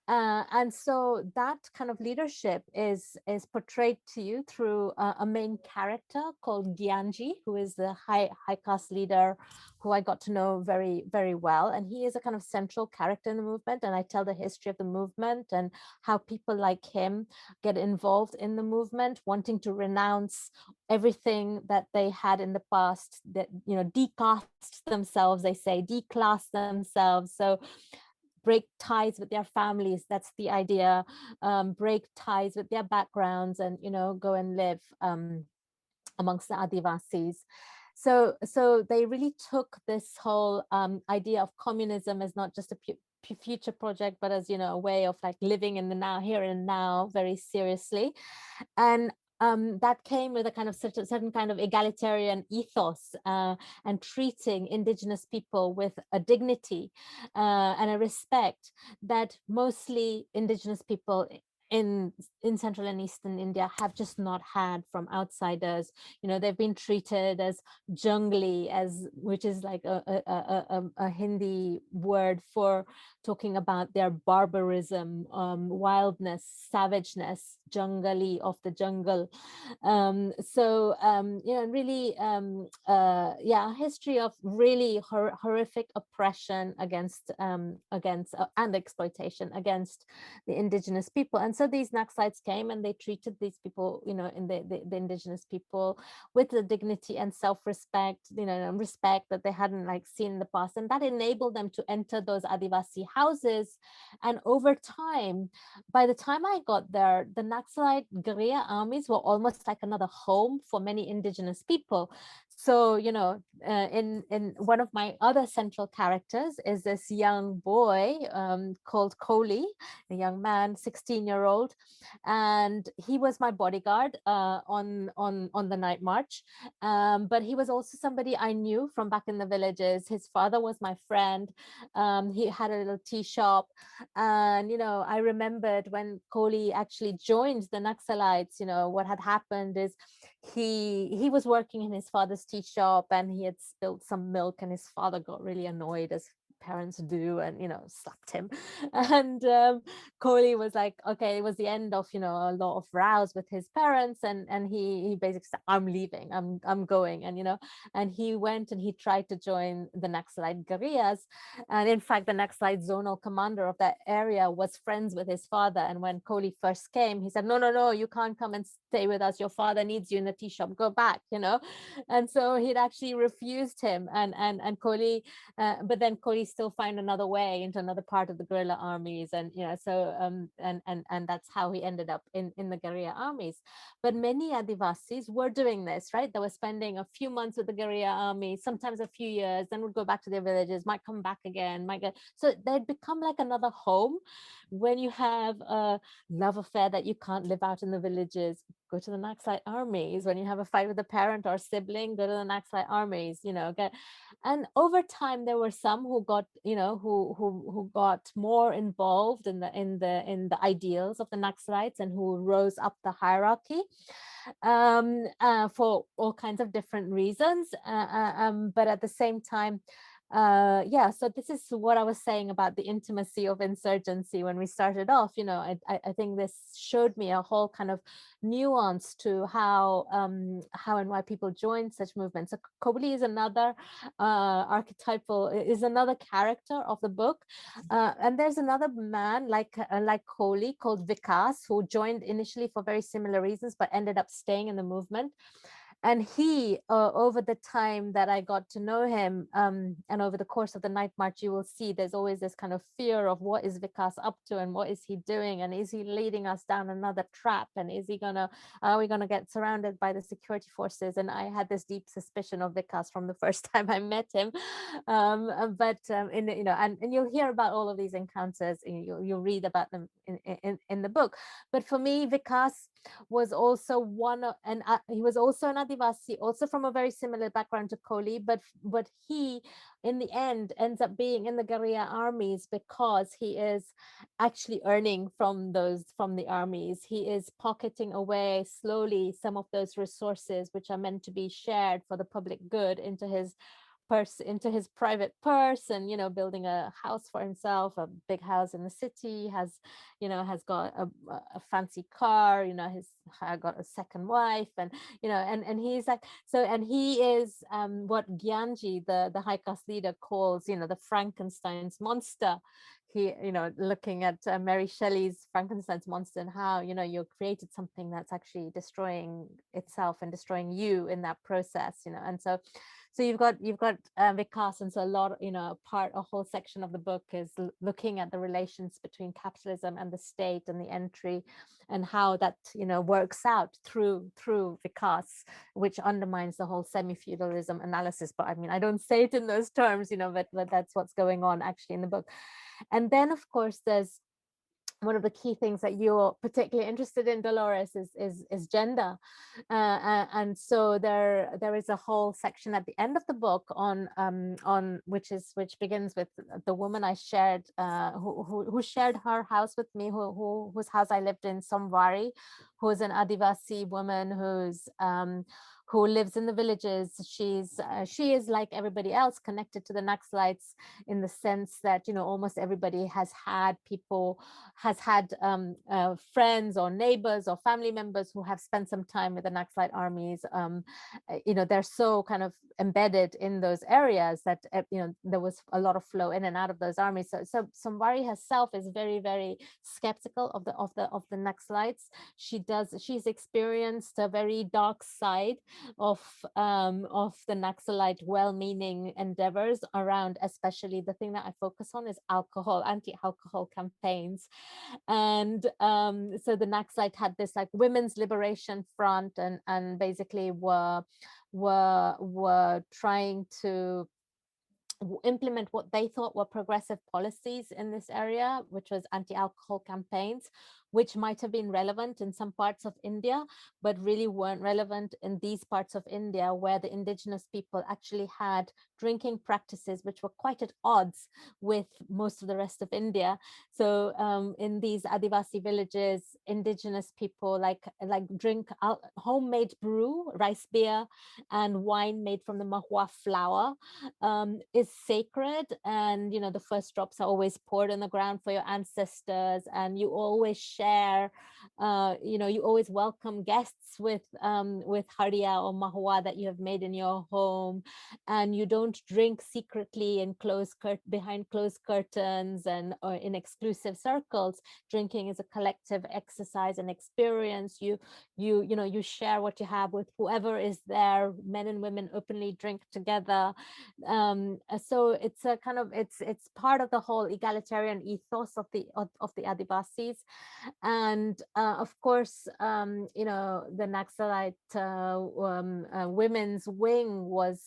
And so that kind of leadership is portrayed to you through a main character called Gyanji, who is the high caste leader who I got to know very, very well. And he is a kind of central character in the movement. And I tell the history of the movement and how people like him get involved in the movement, wanting to renounce everything that they had in the past, that, you know, decaste themselves, they say, declass themselves. So break ties with their families, that's the idea, break ties with their backgrounds, and, you know, go and live amongst the Adivasis. So they really took this whole idea of communism as not just a future project, but as, you know, a way of like living in the now, here and now, very seriously. And that came with a kind of certain kind of egalitarian ethos, and treating indigenous people with a dignity and a respect that mostly indigenous people in Central and Eastern India have just not had from outsiders. You know, they've been treated as jungli, which is like a Hindi word for talking about their barbarism, wildness, savageness, jungali, of the jungle. You know, really, yeah, a history of really horrific oppression against and exploitation against the indigenous people. And so these Naxalites came and they treated these people, you know, in the indigenous people with the dignity and self-respect, you know, and respect that they hadn't like seen in the past. And that enabled them to enter those Adivasi houses. And over time, by the time I got there, the Naxalite guerrilla armies were almost like another home for many indigenous people. So, you know, in one of my other central characters is this young boy called 𝘀𝗱𝗀𝗀𝗀𝗀, a young man, 16-year-old, and he was my bodyguard on the night march. But he was also somebody I knew from back in the villages. His father was my friend. He had a little tea shop, and you know, I remembered when 𝘀𝗀𝗀𝗀𝗀 actually joined the Naxalites. You know, what had happened is he was working in his father's tea shop, and he had spilled some milk, and his father got really annoyed, as parents do, and you know, slapped him. And 𝘀𝗀𝗀𝗀𝗀𝗀 was like, okay, it was the end of, you know, a lot of rows with his parents, and he basically said, I'm leaving, I'm going. And you know, and he went and he tried to join the Naxalite guerrillas. And in fact, the Naxalite zonal commander of that area was friends with his father. And when 𝘀𝗀𝗀𝗀𝗀 first came, he said, no, you can't come and stay with us, your father needs you in the tea shop, go back, you know. And so he'd actually refused him, and 𝘀𝗀𝗀𝗀𝗀𝗀 but then 𝘀𝗀𝗀𝗀𝗀𝗀 still find another way into another part of the guerrilla armies. And you know, so and that's how he ended up in the guerrilla armies. But many Adivasis were doing this, right? They were spending a few months with the guerrilla army, sometimes a few years, then would go back to their villages, might come back again, might get, so they'd become like another home. When you have a love affair that you can't live out in the villages, go to the Naxalite armies. When you have a fight with a parent or sibling, go to the Naxalite armies, you know. And over time, there were some who got, you know, who got more involved in the ideals of the Naxalites, and who rose up the hierarchy for all kinds of different reasons. But at the same time, yeah, so this is what I was saying about the intimacy of insurgency when we started off. You know, I think this showed me a whole kind of nuance to how and why people join such movements. So 𝘀𝗀𝗀𝗀𝗀𝗀𝗀 is another is another character of the book, and there's another man like 𝘀𝗀𝗀𝗀𝗀𝗀 called Vikas, who joined initially for very similar reasons but ended up staying in the movement. And he, over the time that I got to know him, and over the course of the night march, you will see there's always this kind of fear of what is Vikas up to, and what is he doing, and is he leading us down another trap, and are we gonna get surrounded by the security forces? And I had this deep suspicion of Vikas from the first time I met him. You know, and you'll hear about all of these encounters, and you'll read about them in the book. But for me, Vikas was also he was also an Adivasi, also from a very similar background to 𝘀𝗀𝗀𝗀𝗀𝗀, but he in the end ends up being in the guerrilla armies because he is actually earning from the armies. He is pocketing away slowly some of those resources which are meant to be shared for the public good into his private purse, and you know, building a house for himself, a big house in the city, has got a fancy car, you know, he's got a second wife, and you know, and he's like, so, and he is what Gyanji, the high caste leader, calls, you know, the Frankenstein's monster. He, you know, looking at Mary Shelley's Frankenstein's monster, and how, you know, you created something that's actually destroying itself and destroying you in that process, you know. And so you've got Vikas, and so a lot, you know, a whole section of the book is looking at the relations between capitalism and the state, and the entry and how that, you know, works out through vikas, which undermines the whole semi-feudalism analysis. But I mean, I don't say it in those terms, you know, but that's what's going on actually in the book. And then, of course, there's one of the key things that you're particularly interested in, Dolores, is gender, and so there is a whole section at the end of the book on which begins with the woman I shared, who shared her house with me, whose house I lived in, Somvari, who is an Adivasi woman who lives in the villages. She is like everybody else connected to the Naxalites in the sense that, you know, almost everybody has had friends or neighbors or family members who have spent some time with the Naxalite armies. You know, they're so kind of embedded in those areas that, you know, there was a lot of flow in and out of those armies. So Somvari herself is very, very skeptical of the Naxalites. She's experienced a very dark side of the Naxalite well-meaning endeavors around, especially the thing that I focus on is alcohol, anti-alcohol campaigns. And so the Naxalite had this like women's liberation front, and basically were trying to implement what they thought were progressive policies in this area, which was anti-alcohol campaigns, which might have been relevant in some parts of India, but really weren't relevant in these parts of India where the indigenous people actually had drinking practices which were quite at odds with most of the rest of India. So in these Adivasi villages, indigenous people like drink homemade brew, rice beer, and wine made from the mahua flower is sacred. And, you know, the first drops are always poured on the ground for your ancestors, and you always share, you know, you always welcome guests with haria or mahua that you have made in your home, and you don't drink secretly in behind closed curtains and or in exclusive circles. Drinking is a collective exercise and experience. You know, you share what you have with whoever is there. Men and women openly drink together. So it's a kind of it's part of the whole egalitarian ethos of the Adivasis. And of course, you know, the Naxalite women's wing was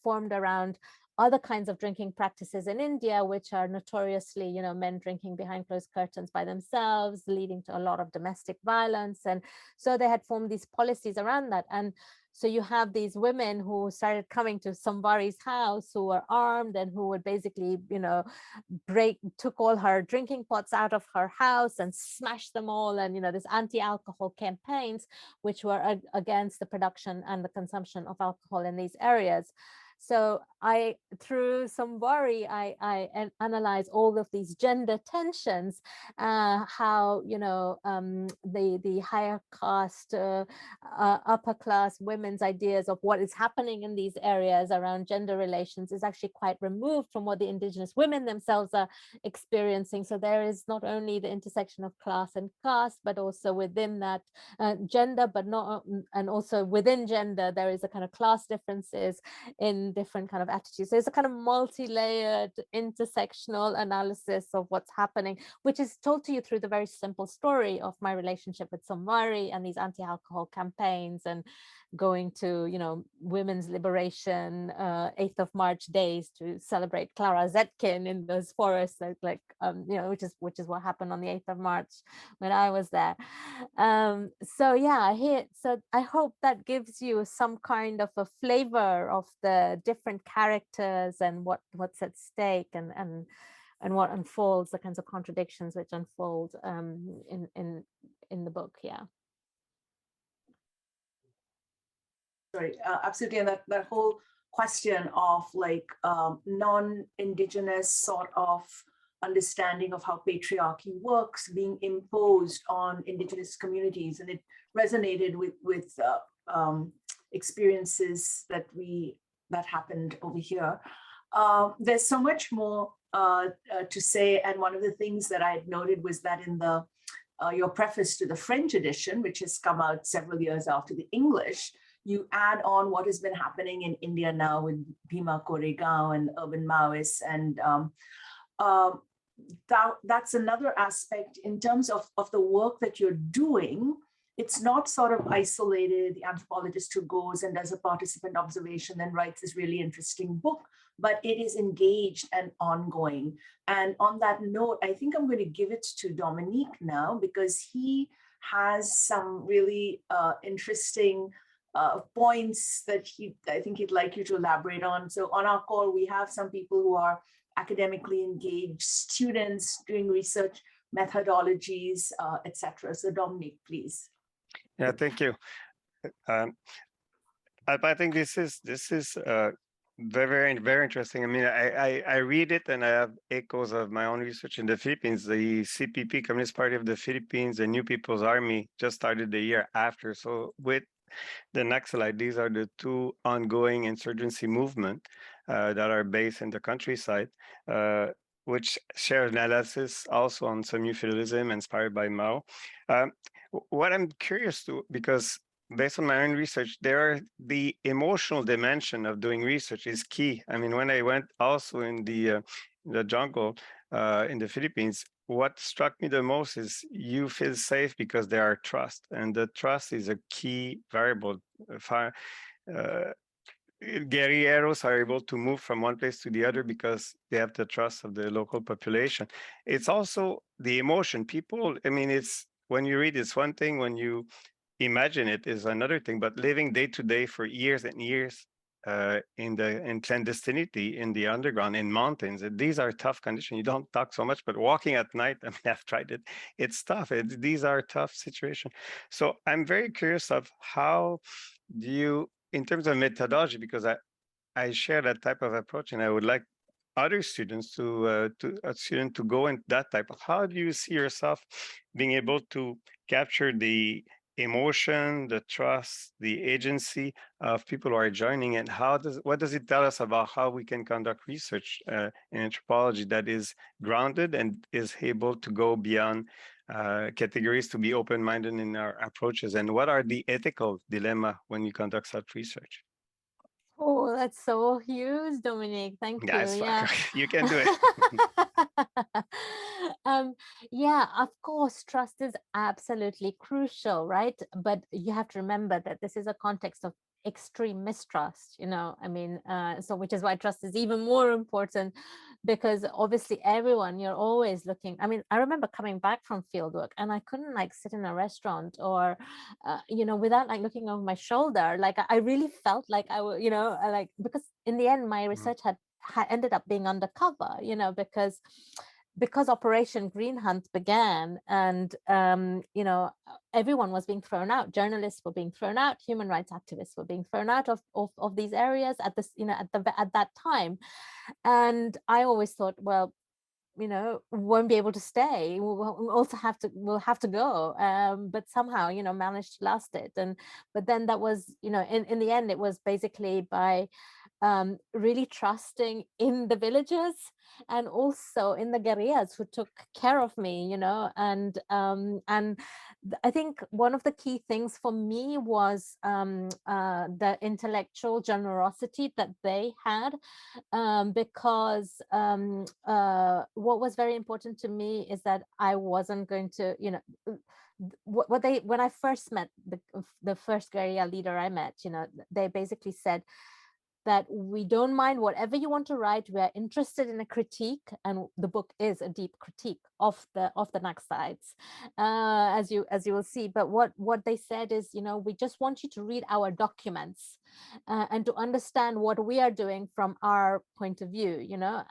formed around other kinds of drinking practices in India, which are notoriously, you know, men drinking behind closed curtains by themselves, leading to a lot of domestic violence. And so they had formed these policies around that. And so you have these women who started coming to Somvari's house, who were armed and who would basically, you know, took all her drinking pots out of her house and smashed them all. And, you know, this anti-alcohol campaigns, which were against the production and the consumption of alcohol in these areas. So through Somvari, I analyze all of these gender tensions, how, you know, the higher caste, upper class women's ideas of what is happening in these areas around gender relations is actually quite removed from what the indigenous women themselves are experiencing. So there is not only the intersection of class and caste, but also within that gender, but not, and also within gender, there is a kind of class differences in different kind of attitudes. So it's a kind of multi-layered intersectional analysis of what's happening, which is told to you through the very simple story of my relationship with Somvari and these anti-alcohol campaigns, and going to, you know, women's liberation 8th of March days to celebrate Clara Zetkin in those forests, like you know, which is what happened on the 8th of March when I was there. So yeah, so I hope that gives you some kind of a flavor of the different characters and what's at stake, and what unfolds, the kinds of contradictions which unfold in the book. Yeah. Sorry, absolutely. And that whole question of like non-indigenous sort of understanding of how patriarchy works being imposed on indigenous communities, and it resonated with experiences that happened over here. There's so much more to say, and one of the things that I had noted was that in the your preface to the French edition, which has come out several years after the English, you add on what has been happening in India now with Bhima Koregaon and urban Maoists, and that's another aspect in terms of the work that you're doing. It's not sort of isolated, the anthropologist who goes and does a participant observation and writes this really interesting book, but it is engaged and ongoing. And on that note, I think I'm going to give it to Dominique now, because he has some really interesting points that I think he'd like you to elaborate on. So on our call, we have some people who are academically engaged, students doing research methodologies, etc. So Dominique, please. Yeah, thank you. I think this is very, very interesting. I mean, I read it and I have echoes of my own research in the Philippines. The CPP, Communist Party of the Philippines, the New People's Army, just started the year after. So with the Naxalite, these are the two ongoing insurgency movement that are based in the countryside, which share analysis also on some new feudalism inspired by Mao. What I'm curious to, because based on my own research, the emotional dimension of doing research is key. I mean, when I went also in the jungle in the Philippines, what struck me the most is you feel safe because there are trust, and the trust is a key variable. Guerrilleros are able to move from one place to the other because they have the trust of the local population. It's also the emotion. People, I mean, it's when you read, it's one thing, when you imagine it is another thing, but living day to day for years and years in clandestinity, in the underground, in mountains, these are tough conditions. You don't talk so much, but walking at night, I mean, I've tried it, it's tough. These are tough situations. So I'm very curious of how do you, in terms of methodology, because I share that type of approach, and I would like other students to go in that type of, how do you see yourself being able to capture the emotion, the trust, the agency of people who are joining, and what does it tell us about how we can conduct research in anthropology that is grounded and is able to go beyond categories, to be open-minded in our approaches, and what are the ethical dilemma when you conduct such research? Oh, that's so huge, Dominique. Thank you. Yeah, you can do it. Yeah, of course, trust is absolutely crucial, right? But you have to remember that this is a context of extreme mistrust, you know, I mean, so which is why trust is even more important, because obviously everyone, you're always looking. I mean, I remember coming back from fieldwork and I couldn't like sit in a restaurant or, you know, without like looking over my shoulder. Like I really felt like I would, you know, like, because in the end, my research had ended up being undercover, you know, because Operation Green Hunt began, and you know, everyone was being thrown out. Journalists were being thrown out. Human rights activists were being thrown out of these areas at this, you know, at that time. And I always thought, well, you know, won't be able to stay. We'll have to go. But somehow, you know, managed to last it. But then that was, you know, in the end, it was basically by really trusting in the villagers and also in the guerrillas who took care of me, you know, and I think one of the key things for me was the intellectual generosity that they had, because what was very important to me is that I wasn't going to, you know, when I first met the first guerrilla leader I met, you know, they basically said that we don't mind whatever you want to write. We are interested in a critique, and the book is a deep critique of the Naxalites, as you will see. But what they said is, you know, we just want you to read our documents and to understand what we are doing from our point of view, you know,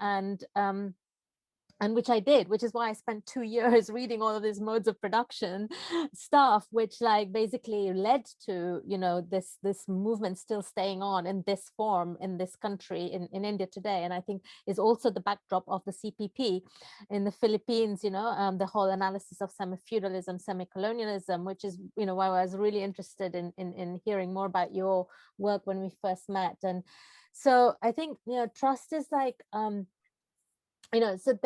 and which I did, which is why I spent 2 years reading all of these modes of production stuff, which like basically led to, you know, this movement still staying on in this form in this country, in India today. And I think is also the backdrop of the CPP in the Philippines, you know, the whole analysis of semi-feudalism, semi-colonialism, which is, you know, why I was really interested in hearing more about your work when we first met. And so I think, you know, trust is like, so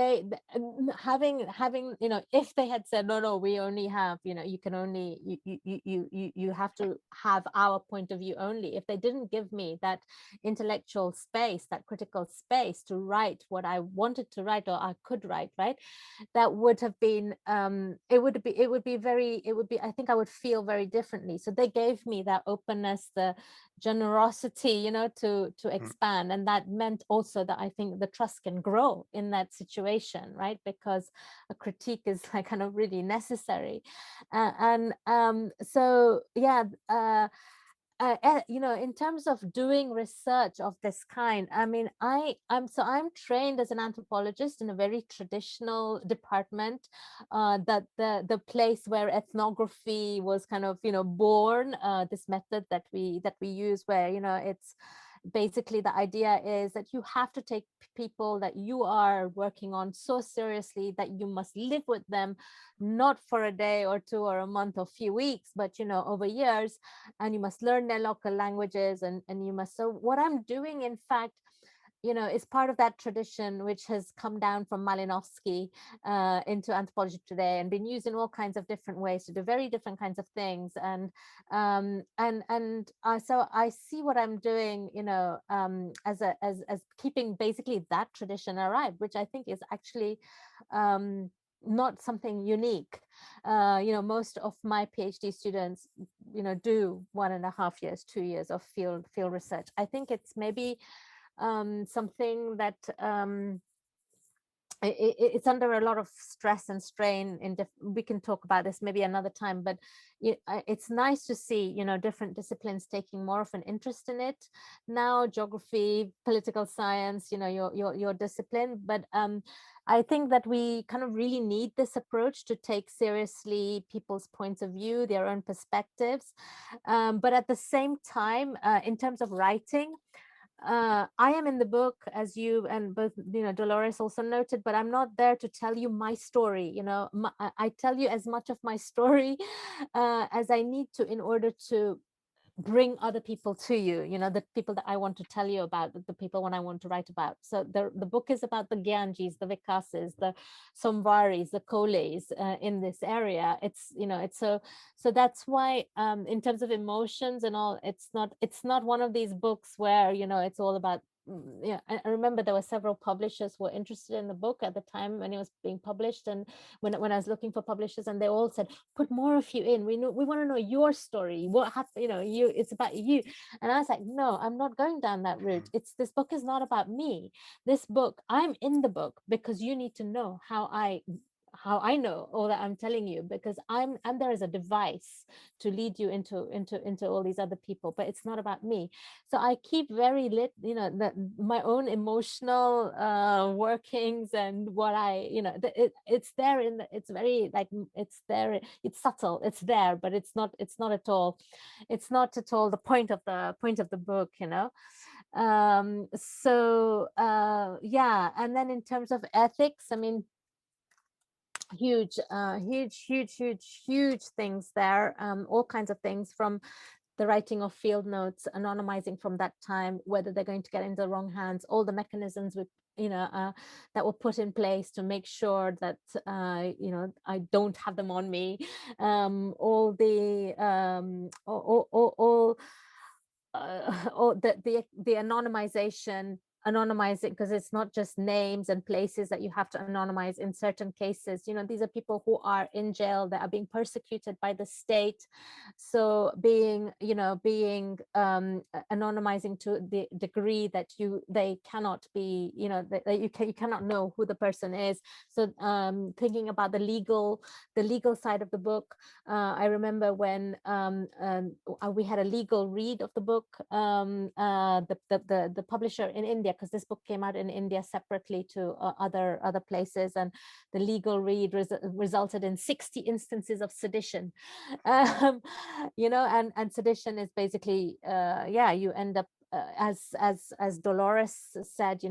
having, if they had said, no, we only have, you can only, you have to have our point of view only. If they didn't give me that intellectual space, that critical space to write what I wanted to write, or I could write, right, that would have been, I think I would feel very differently. So they gave me that openness, the generosity, to expand. And that meant also that I think the trust can grow in that situation, right? Because a critique is like kind of really necessary. So yeah, in terms of doing research of this kind, I mean, I'm trained as an anthropologist in a very traditional department, that the place where ethnography was kind of, born, this method that we use, where, it's basically the idea is that you have to take people that you are working on so seriously that you must live with them, not for a day or two or a month or few weeks, but over years, and you must learn their local languages, and you must. So what I'm doing, in fact, is part of that tradition which has come down from Malinowski into anthropology today, and been used in all kinds of different ways to do very different kinds of things. And so I see what I'm doing, as keeping basically that tradition alive, which I think is actually not something unique. Most of my PhD students, do 1.5 years, 2 years of field research. I think it's maybe something that it's under a lot of stress and strain. We can talk about this maybe another time, but it's nice to see, different disciplines taking more of an interest in it now. Geography, political science, your discipline. But I think that we kind of really need this approach to take seriously people's points of view, their own perspectives. But at the same time, in terms of writing, I am in the book, as you and both, Dolores also noted, but I'm not there to tell you my story. I tell you as much of my story as I need to, in order to bring other people to you, the people that I want to tell you about, the people when I want to write about. So the book is about the Gyanjis, the Vikases, the Somvaris, the Koles in this area. It's, it's so that's why, in terms of emotions and all, it's not one of these books where, it's all about, I remember there were several publishers who were interested in the book at the time when it was being published, and when I was looking for publishers, and they all said, put more of you in, we want to know your story, what happened, it's about you. And I was like, no, I'm not going down that route. This book is not about me. This book, I'm in the book because you need to know how I know all that I'm telling you, because I'm there as a device to lead you into all these other people, but it's not about me. So I keep very my own emotional workings, and what I, it's there it's very, like, it's there, it's subtle, it's there, but it's not at all the point of the book, so yeah. And then in terms of ethics, I mean, huge things there, all kinds of things, from the writing of field notes, anonymizing from that time, whether they're going to get into the wrong hands, all the mechanisms with that were put in place to make sure that I don't have them on me, all the anonymizing, because it's not just names and places that you have to anonymize. In certain cases, these are people who are in jail, that are being persecuted by the state, so being anonymizing to the degree that they cannot be, that you cannot know who the person is. So thinking about the legal side of the book, I remember when we had a legal read of the book, the publisher in India, because this book came out in India separately to other places, and the legal read resulted in 60 instances of sedition. And sedition is basically, you end up, as Dolores said,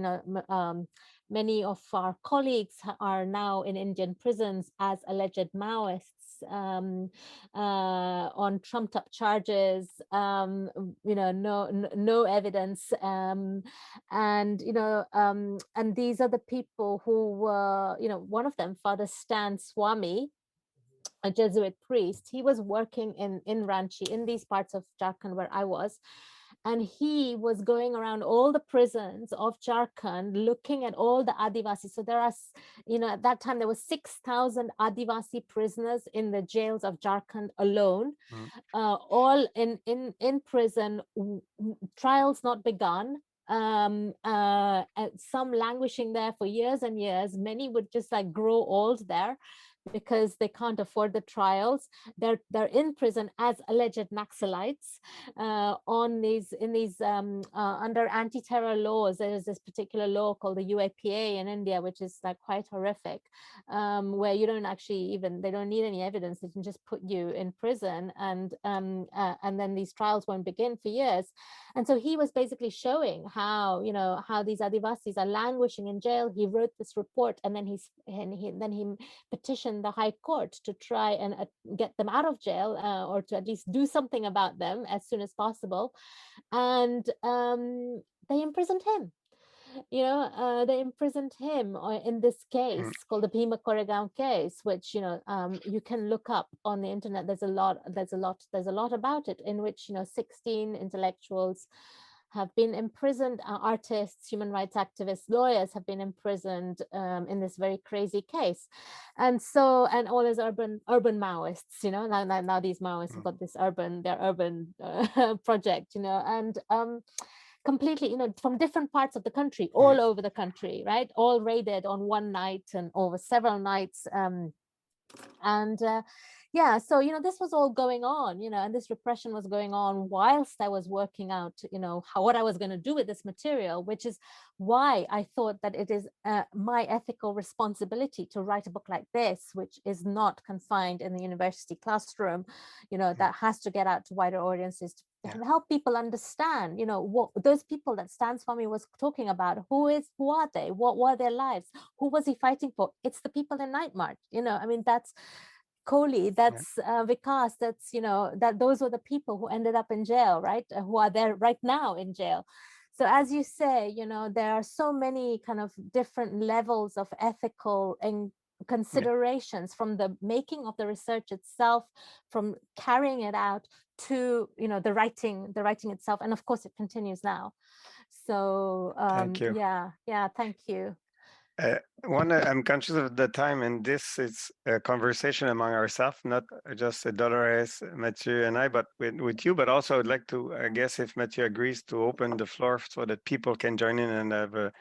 many of our colleagues are now in Indian prisons as alleged Maoists. on trumped up charges, no evidence, and these are the people who were, one of them, Father Stan Swami, a Jesuit priest. He was working in Ranchi, in these parts of Jharkhand where I was, and he was going around all the prisons of Jharkhand looking at all the Adivasi. So there are, at that time there was 6,000 Adivasi prisoners in the jails of Jharkhand alone, all in prison, trials not begun, some languishing there for years and years. Many would just like grow old there because they can't afford the trials. They're in prison as alleged Naxalites under anti-terror laws. There is this particular law called the UAPA in India, which is like quite horrific, where you don't actually they don't need any evidence. They can just put you in prison, and then these trials won't begin for years. And so he was basically showing how these Adivasis are languishing in jail. He wrote this report, and then he petitioned the High Court to try and get them out of jail, or to at least do something about them as soon as possible. And they imprisoned him. They imprisoned him in this case called the 𝘀𝘂𝗱-𝗀𝗀𝗀𝗀 case, which you can look up on the internet. There's a lot about it, in which 16 intellectuals have been imprisoned, artists, human rights activists, lawyers have been imprisoned in this very crazy case. And all as urban Maoists, now these Maoists have got this urban project, and completely, from different parts of the country, all over the country, right? All raided on one night and over several nights. So this was all going on, and this repression was going on whilst I was working out, what I was going to do with this material, which is why I thought that it is my ethical responsibility to write a book like this, which is not confined in the university classroom, that has to get out to wider audiences to help people understand, what those people that Stan Swami was talking about. Who are they? What were their lives? Who was he fighting for? It's the people in Night March. That's Kohli, that's Vikas, that's that those were the people who ended up in jail, right? Who are there right now in jail. So as you say, there are so many kind of different levels of ethical and considerations, from the making of the research itself, from carrying it out to the writing itself, and of course it continues now. So thank you. Thank you. I'm conscious of the time, and this is a conversation among ourselves, not just Dolores, Mathieu, and I, but with you. But also, I'd like to, I guess, if Mathieu agrees, to open the floor so that people can join in and have a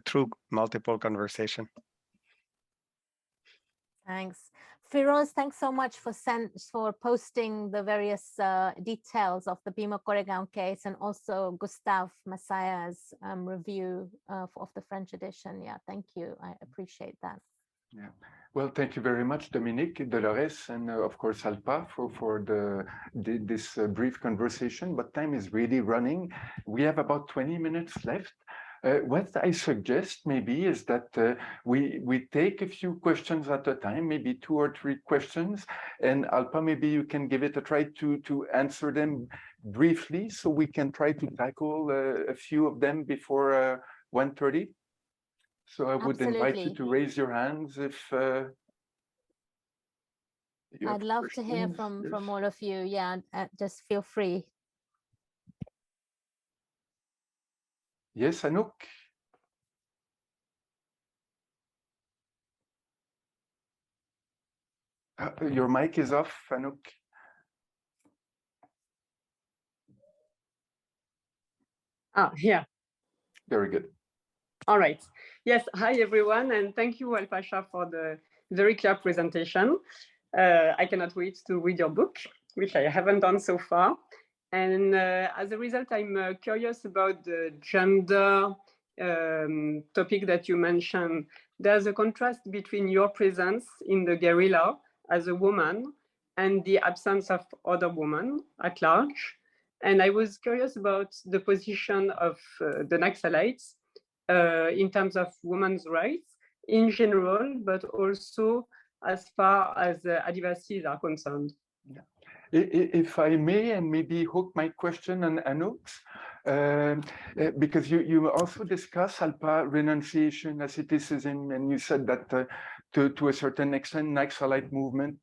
true multiple conversation. Thanks. Firoz, thanks so much for posting the various details of the 𝘀𝘂𝗱-𝗀𝗀𝗀𝗀 case, and also Gustave Massaya's review of the French edition. Yeah, thank you. I appreciate that. Yeah. Well, thank you very much, Dominique, Dolores, and of course, Alpa, for this brief conversation. But time is really running. We have about 20 minutes left. What I suggest maybe is that we take a few questions at a time, maybe 2 or 3 questions, and Alpa, maybe you can give it a try to answer them briefly, so we can try to tackle a few of them before 1:30. So I would invite you to raise your hands if you have I'd love to hear from all of you. Yeah, just feel free. Yes, Anouk. Your mic is off, Anouk. Here. Very good. All right. Yes. Hi, everyone. And thank you, Alpa Shah, for the very clear presentation. I cannot wait to read your book, which I haven't done so far. And as a result, I'm curious about the gender topic that you mentioned. There's a contrast between your presence in the guerrilla as a woman and the absence of other women at large. And I was curious about the position of the Naxalites in terms of women's rights in general, but also as far as Adivasis are concerned. Yeah. If I may, and maybe hook my question on Anouk's, because you also discuss Alpa renunciation, asceticism, and you said that to a certain extent, Naxalite movement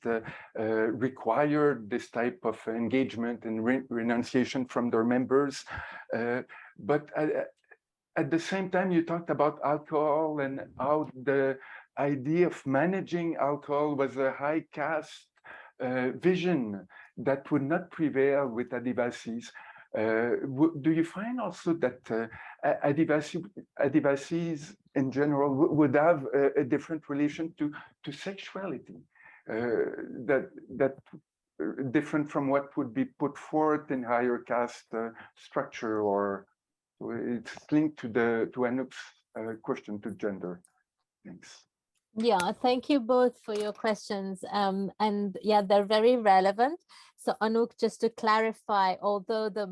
required this type of engagement and renunciation from their members. But at the same time, you talked about alcohol and how the idea of managing alcohol was a high caste vision that would not prevail with Adivasis. Do you find also that Adivasis in general would have a different relation to sexuality, that different from what would be put forth in higher caste structure, or it's linked to Anouk's question to gender? Thanks. Yeah, thank you both for your questions. And yeah, they're very relevant. So Anouk, just to clarify, although the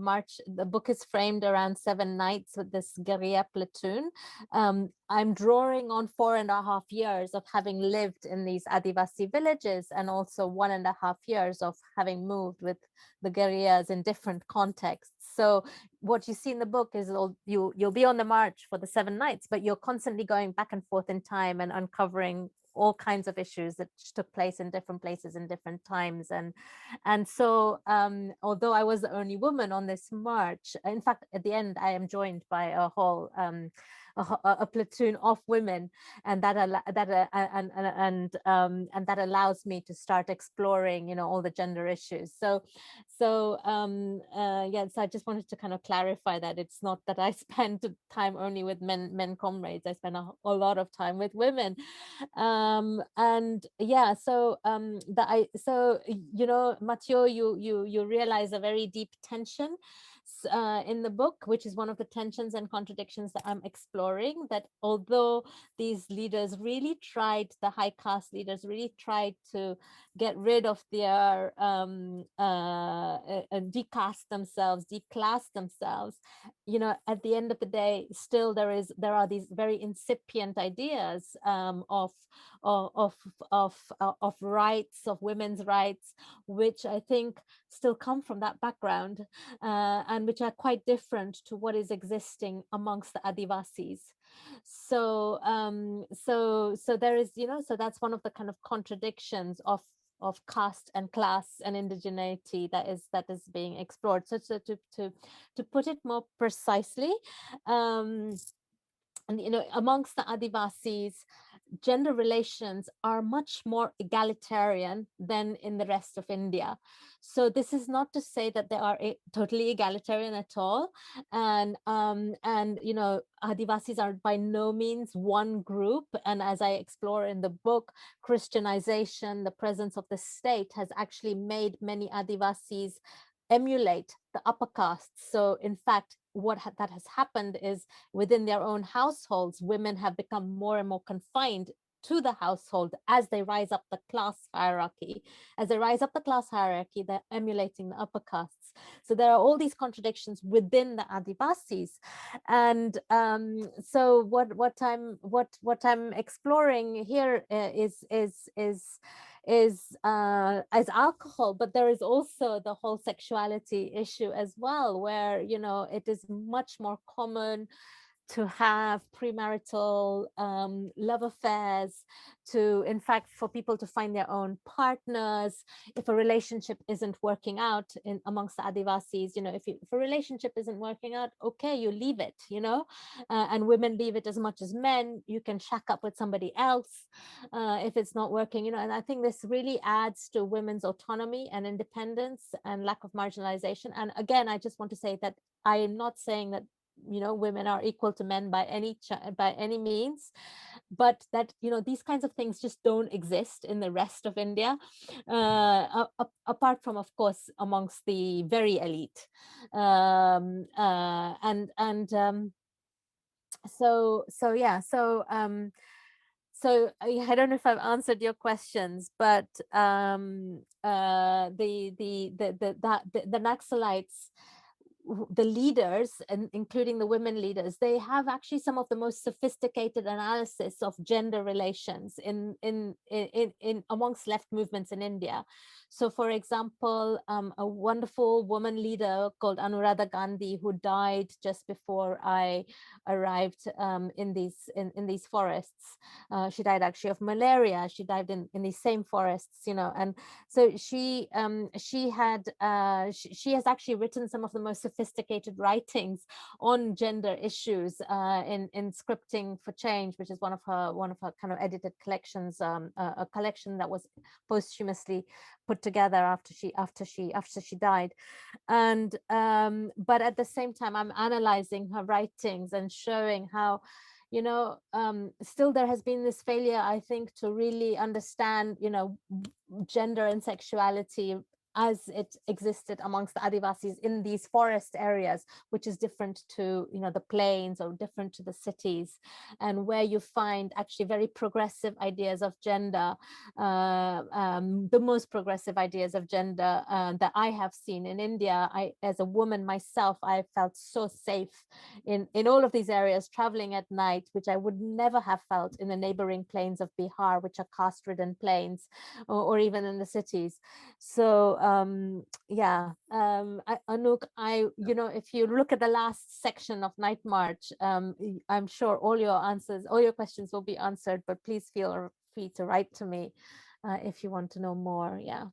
book is framed around 7 nights with this guerrilla platoon, I'm drawing on 4.5 years of having lived in these Adivasi villages, and also 1.5 years of having moved with the guerrillas in different contexts. So what you see in the book is you'll be on the march for the 7 nights, but you're constantly going back and forth in time and uncovering all kinds of issues that took place in different places in different times. And so although I was the only woman on this march, in fact, at the end, I am joined by a whole a platoon of women, and that allows me to start exploring, you know, all the gender issues. So yeah, so I just wanted to kind of clarify that it's not that I spend time only with men comrades. I spend a lot of time with women, and yeah. So you know, Mathieu, you realize a very deep tension in the book, which is one of the tensions and contradictions that I'm exploring, that although these leaders really tried, the high caste leaders really tried to get rid of their decaste themselves, declass themselves, you know, at the end of the day, still there are these very incipient ideas of rights, of women's rights, which I think still come from that background, and which are quite different to what is existing amongst the Adivasis. So so there is, you know, so that's one of the kind of contradictions of caste and class and indigeneity that is being explored. So to put it more precisely, and you know, amongst the Adivasis, gender relations are much more egalitarian than in the rest of India. So this is not to say that they are totally egalitarian at all. And you know, Adivasis are by no means one group. And as I explore in the book, Christianization, the presence of the state, has actually made many Adivasis emulate the upper castes. So in fact, that has happened is within their own households, women have become more and more confined to the household as they rise up the class hierarchy. As they rise up the class hierarchy, they're emulating the upper castes. So there are all these contradictions within the Adivasis. And so what I'm exploring here is alcohol, but there is also the whole sexuality issue as well, where, you know, it is much more common to have premarital love affairs, to, in fact, for people to find their own partners. If a relationship isn't working out amongst the Adivasis, you know, if a relationship isn't working out, okay, you leave it, you know, and women leave it as much as men. You can shack up with somebody else if it's not working, you know. And I think this really adds to women's autonomy and independence and lack of marginalization. And again, I just want to say that I am not saying that, you know, women are equal to men by any means, but that, you know, these kinds of things just don't exist in the rest of India, apart from, of course, amongst the very elite. So yeah, so I don't know if I've answered your questions, but the Naxalites the leaders, and including the women leaders, they have actually some of the most sophisticated analysis of gender relations in amongst left movements in India. So, for example, a wonderful woman leader called Anuradha Gandhi, who died just before I arrived in these forests. She died actually of malaria. She died in these same forests, you know, and so she has actually written some of the most sophisticated writings on gender issues in Scripting for Change, which is one of her kind of edited collections, a collection that was posthumously put together after she died. And but at the same time, I'm analyzing her writings and showing how, you know, still there has been this failure, I think, to really understand, you know, gender and sexuality as it existed amongst the Adivasis in these forest areas, which is different to, you know, the plains or different to the cities, and where you find actually very progressive ideas of gender, the most progressive ideas of gender that I have seen in India. As a woman myself, I felt so safe in all of these areas, traveling at night, which I would never have felt in the neighboring plains of Bihar, which are caste-ridden plains, or even in the cities. So yeah, Anouk, you know, if you look at the last section of Night March, I'm sure all your questions will be answered, but please feel free to write to me if you want to know more. Yeah.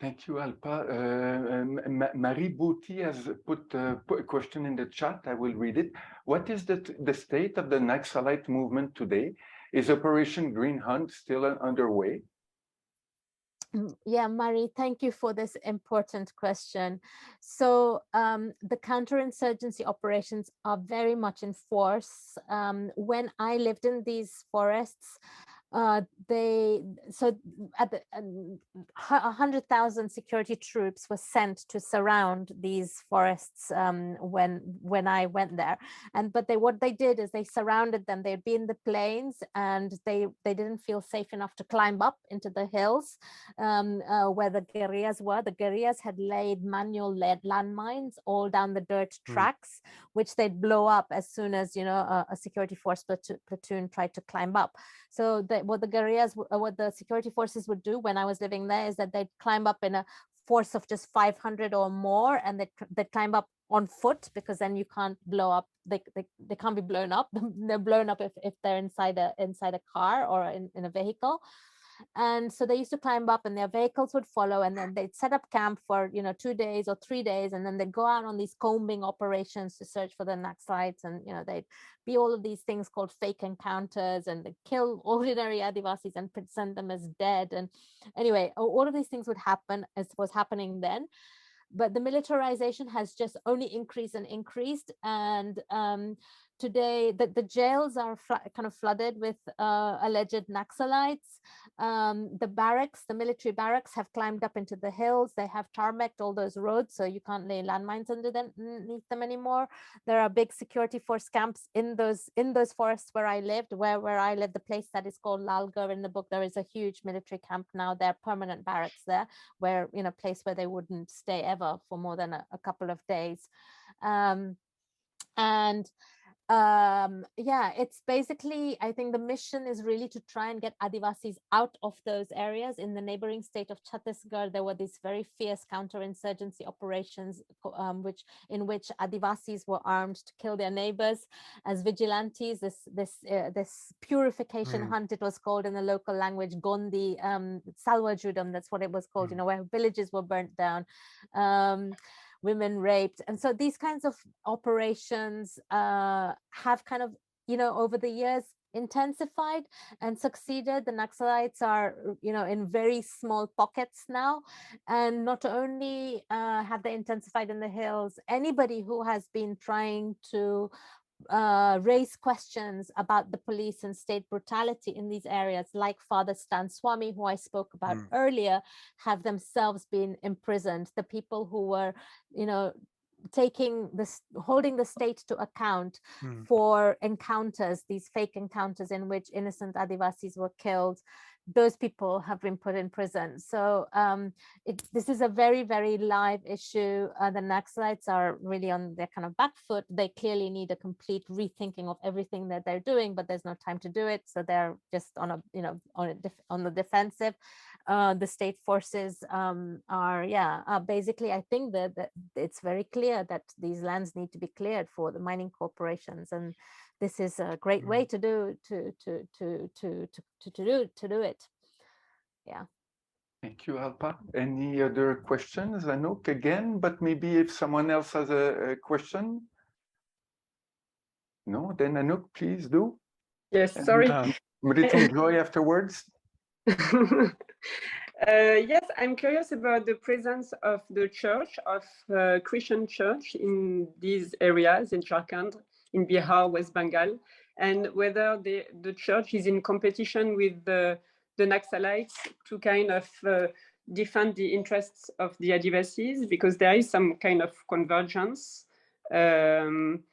Thank you, Alpa. Marie Bouti has put a question in the chat. I will read it. What is the state of the Naxalite movement today? Is Operation Green Hunt still underway? Yeah, Marie, thank you for this important question. So the counterinsurgency operations are very much in force. When I lived in these forests, at the 100,000 security troops were sent to surround these forests when I went there. But what they did is they surrounded them. They'd be in the plains, and they didn't feel safe enough to climb up into the hills where the guerrillas were. The guerrillas had laid manual landmines all down the dirt tracks, which they'd blow up as soon as, you know, a security force platoon tried to climb up. So what the security forces would do when I was living there is that they'd climb up in a force of just 500 or more, and they'd climb up on foot, because then you can't blow up. They can't be blown up. They're blown up if they're inside a car or in a vehicle. And so they used to climb up, and their vehicles would follow, and then they'd set up camp for, you know, 2 days or 3 days, and then they'd go out on these combing operations to search for the Naxalites. And, you know, they'd be all of these things called fake encounters, and they'd kill ordinary Adivasis and present them as dead. And anyway, all of these things would happen, as was happening then. But the militarization has just only increased and increased. And today the jails are kind of flooded with alleged Naxalites. The military barracks have climbed up into the hills. They have tarmacked all those roads, so you can't lay landmines underneath them anymore. There are big security force camps in those forests where I lived, where I lived, the place that is called Lalgarh in the book. There is a huge military camp now. There are permanent barracks there, where, you know, place where they wouldn't stay ever for more than a couple of days. Yeah, it's basically, I think the mission is really to try and get Adivasis out of those areas. In the neighboring state of Chhattisgarh, there were these very fierce counterinsurgency operations in which Adivasis were armed to kill their neighbors as vigilantes. This purification hunt, it was called in the local language, Gondi, Salwajudam, that's what it was called, you know, where villages were burnt down. Women raped. And so these kinds of operations have kind of, you know, over the years intensified and succeeded. The Naxalites are, you know, in very small pockets now. And not only have they intensified in the hills, anybody who has been trying to raise questions about the police and state brutality in these areas, like Father Stan Swami, who I spoke about earlier, have themselves been imprisoned. The people who were, you know, holding the state to account for encounters, these fake encounters in which innocent Adivasis were killed, those people have been put in prison. So this is a very, very live issue. The Naxalites are really on their kind of back foot. They clearly need a complete rethinking of everything that they're doing, but there's no time to do it. So they're just on a, you know, on the defensive. The state forces are basically, I think that it's very clear that these lands need to be cleared for the mining corporations, and this is a great way to do it. Yeah. Thank you, Alpa. Any other questions? Anouk again, but maybe if someone else has a question. No, then Anouk, please do. Yes, And, sorry. 𝘀𝗀𝗀𝗀𝗀 afterwards. Yes, I'm curious about the presence of the church, of Christian church in these areas in Jharkhand, in Bihar, West Bengal, and whether the church is in competition with the Naxalites to kind of defend the interests of the Adivasis, because there is some kind of convergence in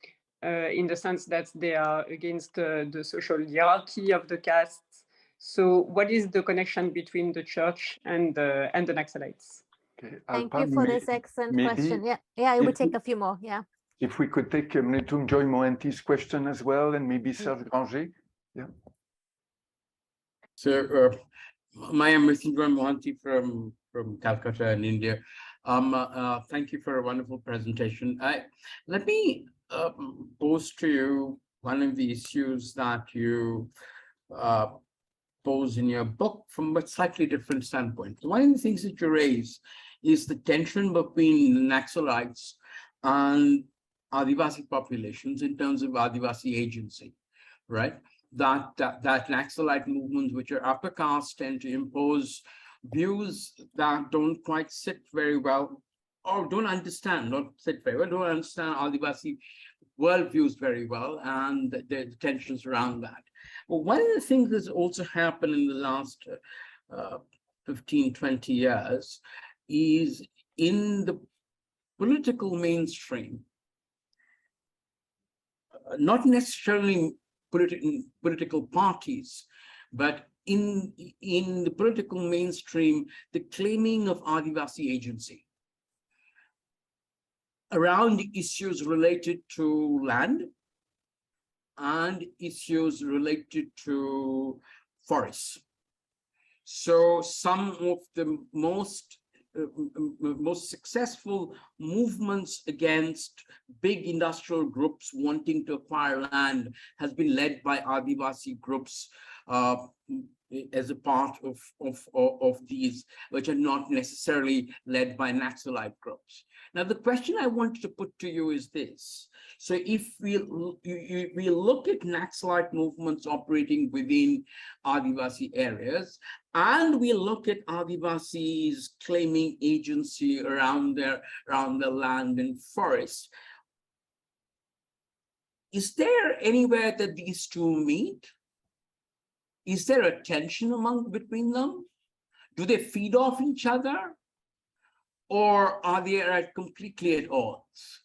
the sense that they are against the social hierarchy of the castes. So what is the connection between the church and the Naxalites? Okay, Thank Alpa, you for this excellent question. Yeah, it would take a few more. Yeah. If we could take 𝘀𝗀𝗀𝗀𝗀's question as well, and maybe Serge Granger. Yeah. So, I am Mrityunjoy Mohanty from Calcutta in India. Thank you for a wonderful presentation. Let me pose to you one of the issues that you pose in your book from a slightly different standpoint. One of the things that you raise is the tension between the Naxalites and Adivasi populations in terms of Adivasi agency, right? That Naxalite movements, which are upper caste, tend to impose views that don't quite sit very well, or don't understand Adivasi worldviews very well, and the tensions around that. But one of the things that's also happened in the last 15, 20 years is in the political mainstream, not necessarily political parties, but in the political mainstream, the claiming of Adivasi agency around issues related to land and issues related to forests. So some of the most successful movements against big industrial groups wanting to acquire land has been led by Adivasi groups as a part of these, which are not necessarily led by Naxalite groups. Now, the question I wanted to put to you is this. So if we look at Naxalite movements operating within Adivasi areas, and we look at Adivasis claiming agency around their land and forests, is there anywhere that these two meet? Is there a tension between them? Do they feed off each other? Or are they completely at odds?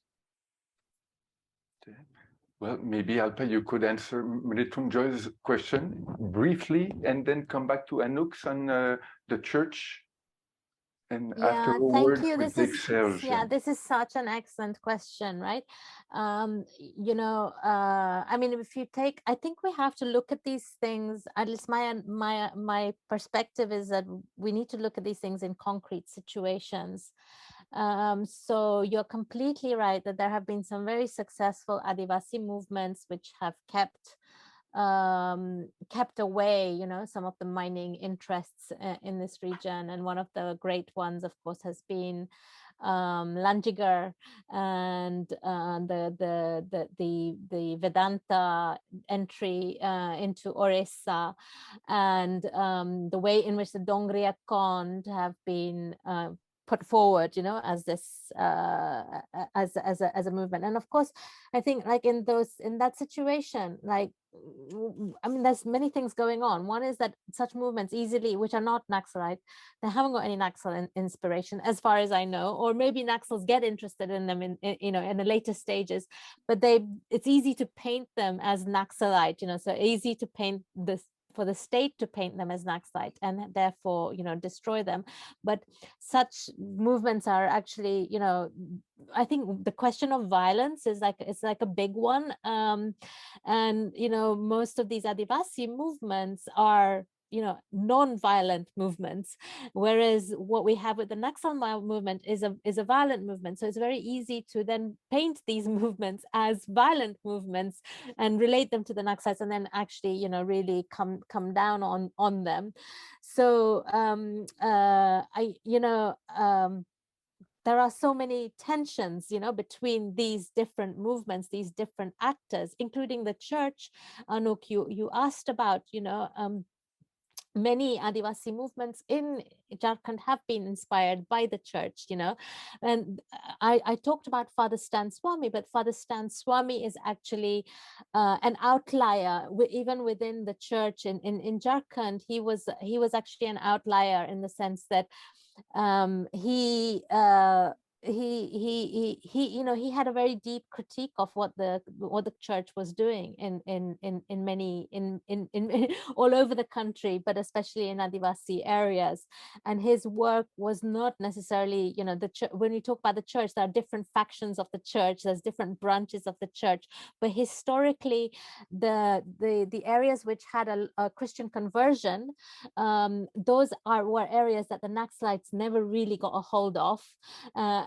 Well, maybe Alpa, you could answer 𝘀𝗀𝗀𝗀𝗀's question briefly, and then come back to Anouk's on the church. And after a word, thank you. we take Serge. This is such an excellent question, right? You know, I mean, if you take, I think we have to look at these things, at least my perspective is that we need to look at these things in concrete situations. So you're completely right that there have been some very successful Adivasi movements which have kept away, you know, some of the mining interests in this region, and one of the great ones, of course, has been Lanjigar and the Vedanta entry into Orissa, and the way in which the Dongriya Kond have been put forward, you know, as this as a movement. And of course, I think like in that situation, like, I mean, there's many things going on. One is that such movements easily, which are not Naxalite, they haven't got any Naxal inspiration, as far as I know, or maybe Naxals get interested in them in the later stages, but it's easy to paint them as Naxalite, you know, so easy to paint the for the state to paint them as Naxalite and therefore, destroy them. But such movements are actually, I think the question of violence is like a big one. And, most of these Adivasi movements are, non-violent movements, whereas what we have with the Naxal movement is a violent movement. So it's very easy to then paint these movements as violent movements and relate them to the Naxalites, and then actually, really come down on them. So there are so many tensions, between these different movements, these different actors, including the church. Anouk, you asked about, many Adivasi movements in Jharkhand have been inspired by the church, and I talked about Father Stan Swami, but Father Stan Swami is actually an outlier even within the church in Jharkhand. He was actually an outlier in the sense that he had a very deep critique of what the church was doing in many all over the country, but especially in Adivasi areas. And his work was not necessarily, when you talk about the church, there are different factions of the church, there's different branches of the church, but historically the areas which had a Christian conversion, those were areas that the Naxalites never really got a hold of.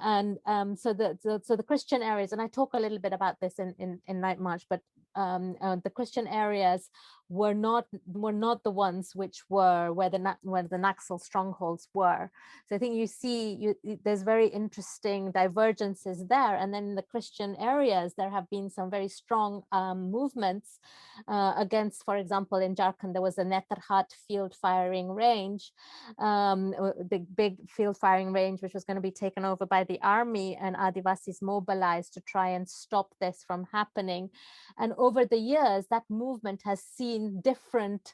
So the Christian areas, and I talk a little bit about this in Night March, but the Christian areas were not the ones which were where the Naxal strongholds were. So I think you see there's very interesting divergences there. And then in the Christian areas, there have been some very strong movements against, for example, in Jharkhand, there was a Netarhat field firing range, the big field firing range, which was going to be taken over by the army, and Adivasis mobilized to try and stop this from happening. And over the years, that movement has seen different,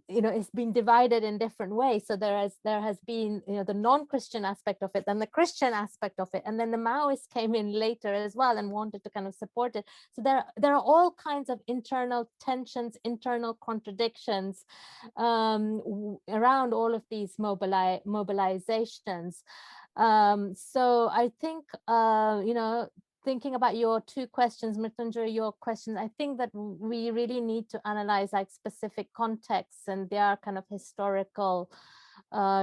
it's been divided in different ways. So there has been, the non-Christian aspect of it, and the Christian aspect of it, and then the Maoists came in later as well and wanted to kind of support it. So there are all kinds of internal tensions, internal contradictions around all of these mobilizations. So I think, thinking about your two questions, Mrityunjay, your questions, I think that we really need to analyze like specific contexts and their kind of historical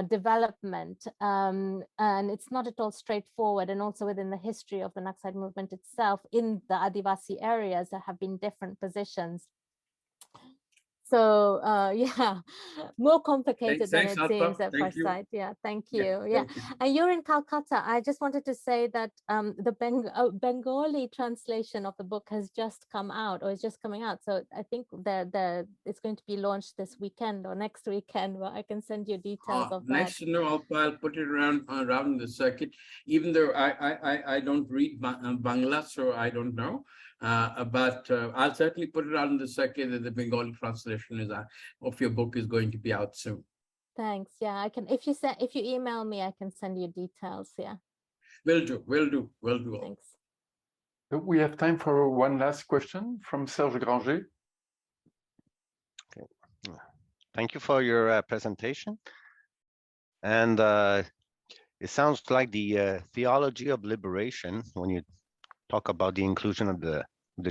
development. And it's not at all straightforward. And also within the history of the Naxalite movement itself, in the Adivasi areas, there have been different positions. So yeah, more complicated than it seems at first sight. Yeah, thank you. Yeah, and you're in Calcutta. I just wanted to say that the Bengali translation of the book has just come out, or is just coming out. So I think it's going to be launched this weekend or next weekend. Well, I can send you details of that. Next, I'll put it around the circuit. Even though I don't read Bangla, so I don't know. But I'll certainly put it out in the circuit that the Bengali translation of your book is going to be out soon. Thanks. Yeah, I can. If you email me, I can send you details. Yeah. Will do. Thanks. So we have time for one last question from Serge Granger. Okay. Thank you for your presentation. And it sounds like the theology of liberation when you talk about the inclusion of the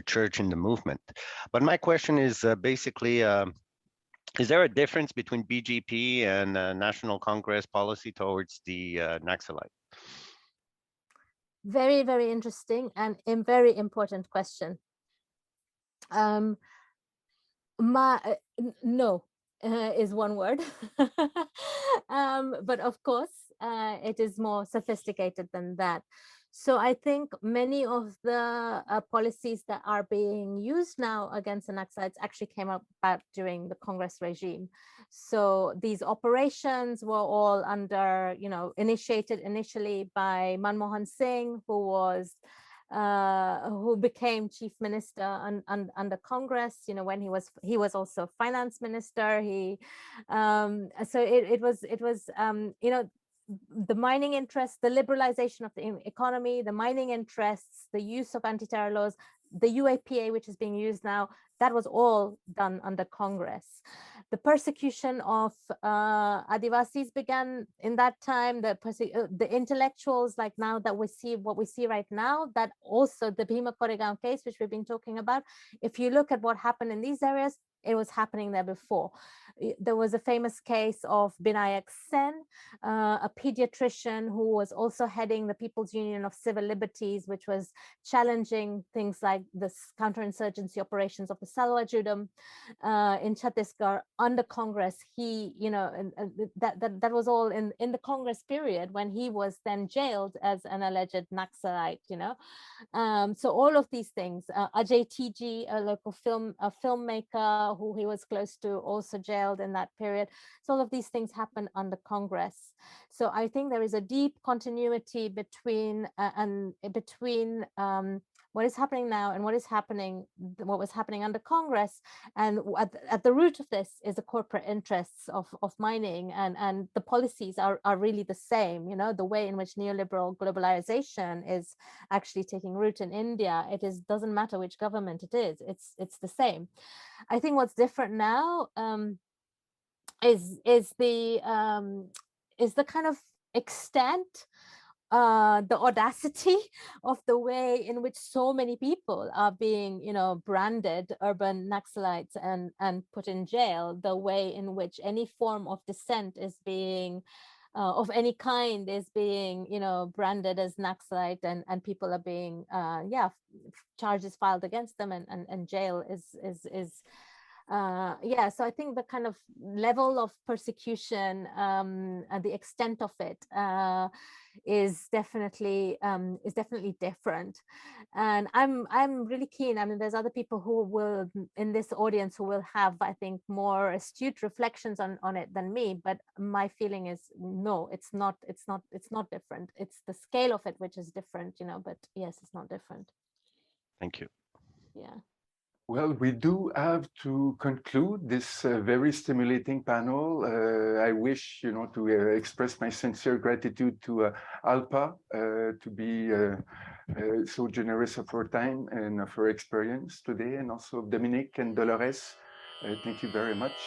church in the movement. But my question is basically, is there a difference between BJP and National Congress policy towards the Naxalite? Very, very interesting and a very important question. No is one word, but of course it is more sophisticated than that. So I think many of the policies that are being used now against the Naxalites actually came about during the Congress regime. So these operations were all under, initiated initially by Manmohan Singh, who became chief minister under Congress, when he was also finance minister. So it was the mining interests, the liberalization of the economy, the mining interests, the use of anti-terror laws, the UAPA, which is being used now, that was all done under Congress. The persecution of Adivasis began in that time. The intellectuals, like now that we see what we see right now, that also the 𝘀𝗂𝗱𝗀𝗀𝗂𝗲 case, which we've been talking about, if you look at what happened in these areas, it was happening there before. There was a famous case of Binayak Sen, a pediatrician who was also heading the People's Union of Civil Liberties, which was challenging things like the counterinsurgency operations of the Salwa Judum in Chhattisgarh under Congress. He, that was all in the Congress period when he was then jailed as an alleged Naxalite, So all of these things, Ajay TG, a local filmmaker who he was close to, also jailed in that period. So all of these things happened under Congress. So I think there is a deep continuity between what is happening now and what was happening under Congress. And at the root of this is the corporate interests of mining, and the policies are really the same. The way in which neoliberal globalization is actually taking root in India, doesn't matter which government it is, it's the same. I think what's different now is the kind of extent, the audacity of the way in which so many people are being, branded urban Naxalites and put in jail, the way in which any form of dissent is being of any kind is being, branded as Naxalite, and people are being, charges filed against them, and jail is so I think the kind of level of persecution and the extent of it is definitely different. And I'm really keen. I mean, there's other people who will in this audience who will have, I think, more astute reflections on it than me. But my feeling is no, it's not different. It's the scale of it which is different, But yes, it's not different. Thank you. Yeah. Well, we do have to conclude this very stimulating panel. I wish, to express my sincere gratitude to Alpa to be so generous of her time and of her experience today, and also Dominique and Dolores. Thank you very much.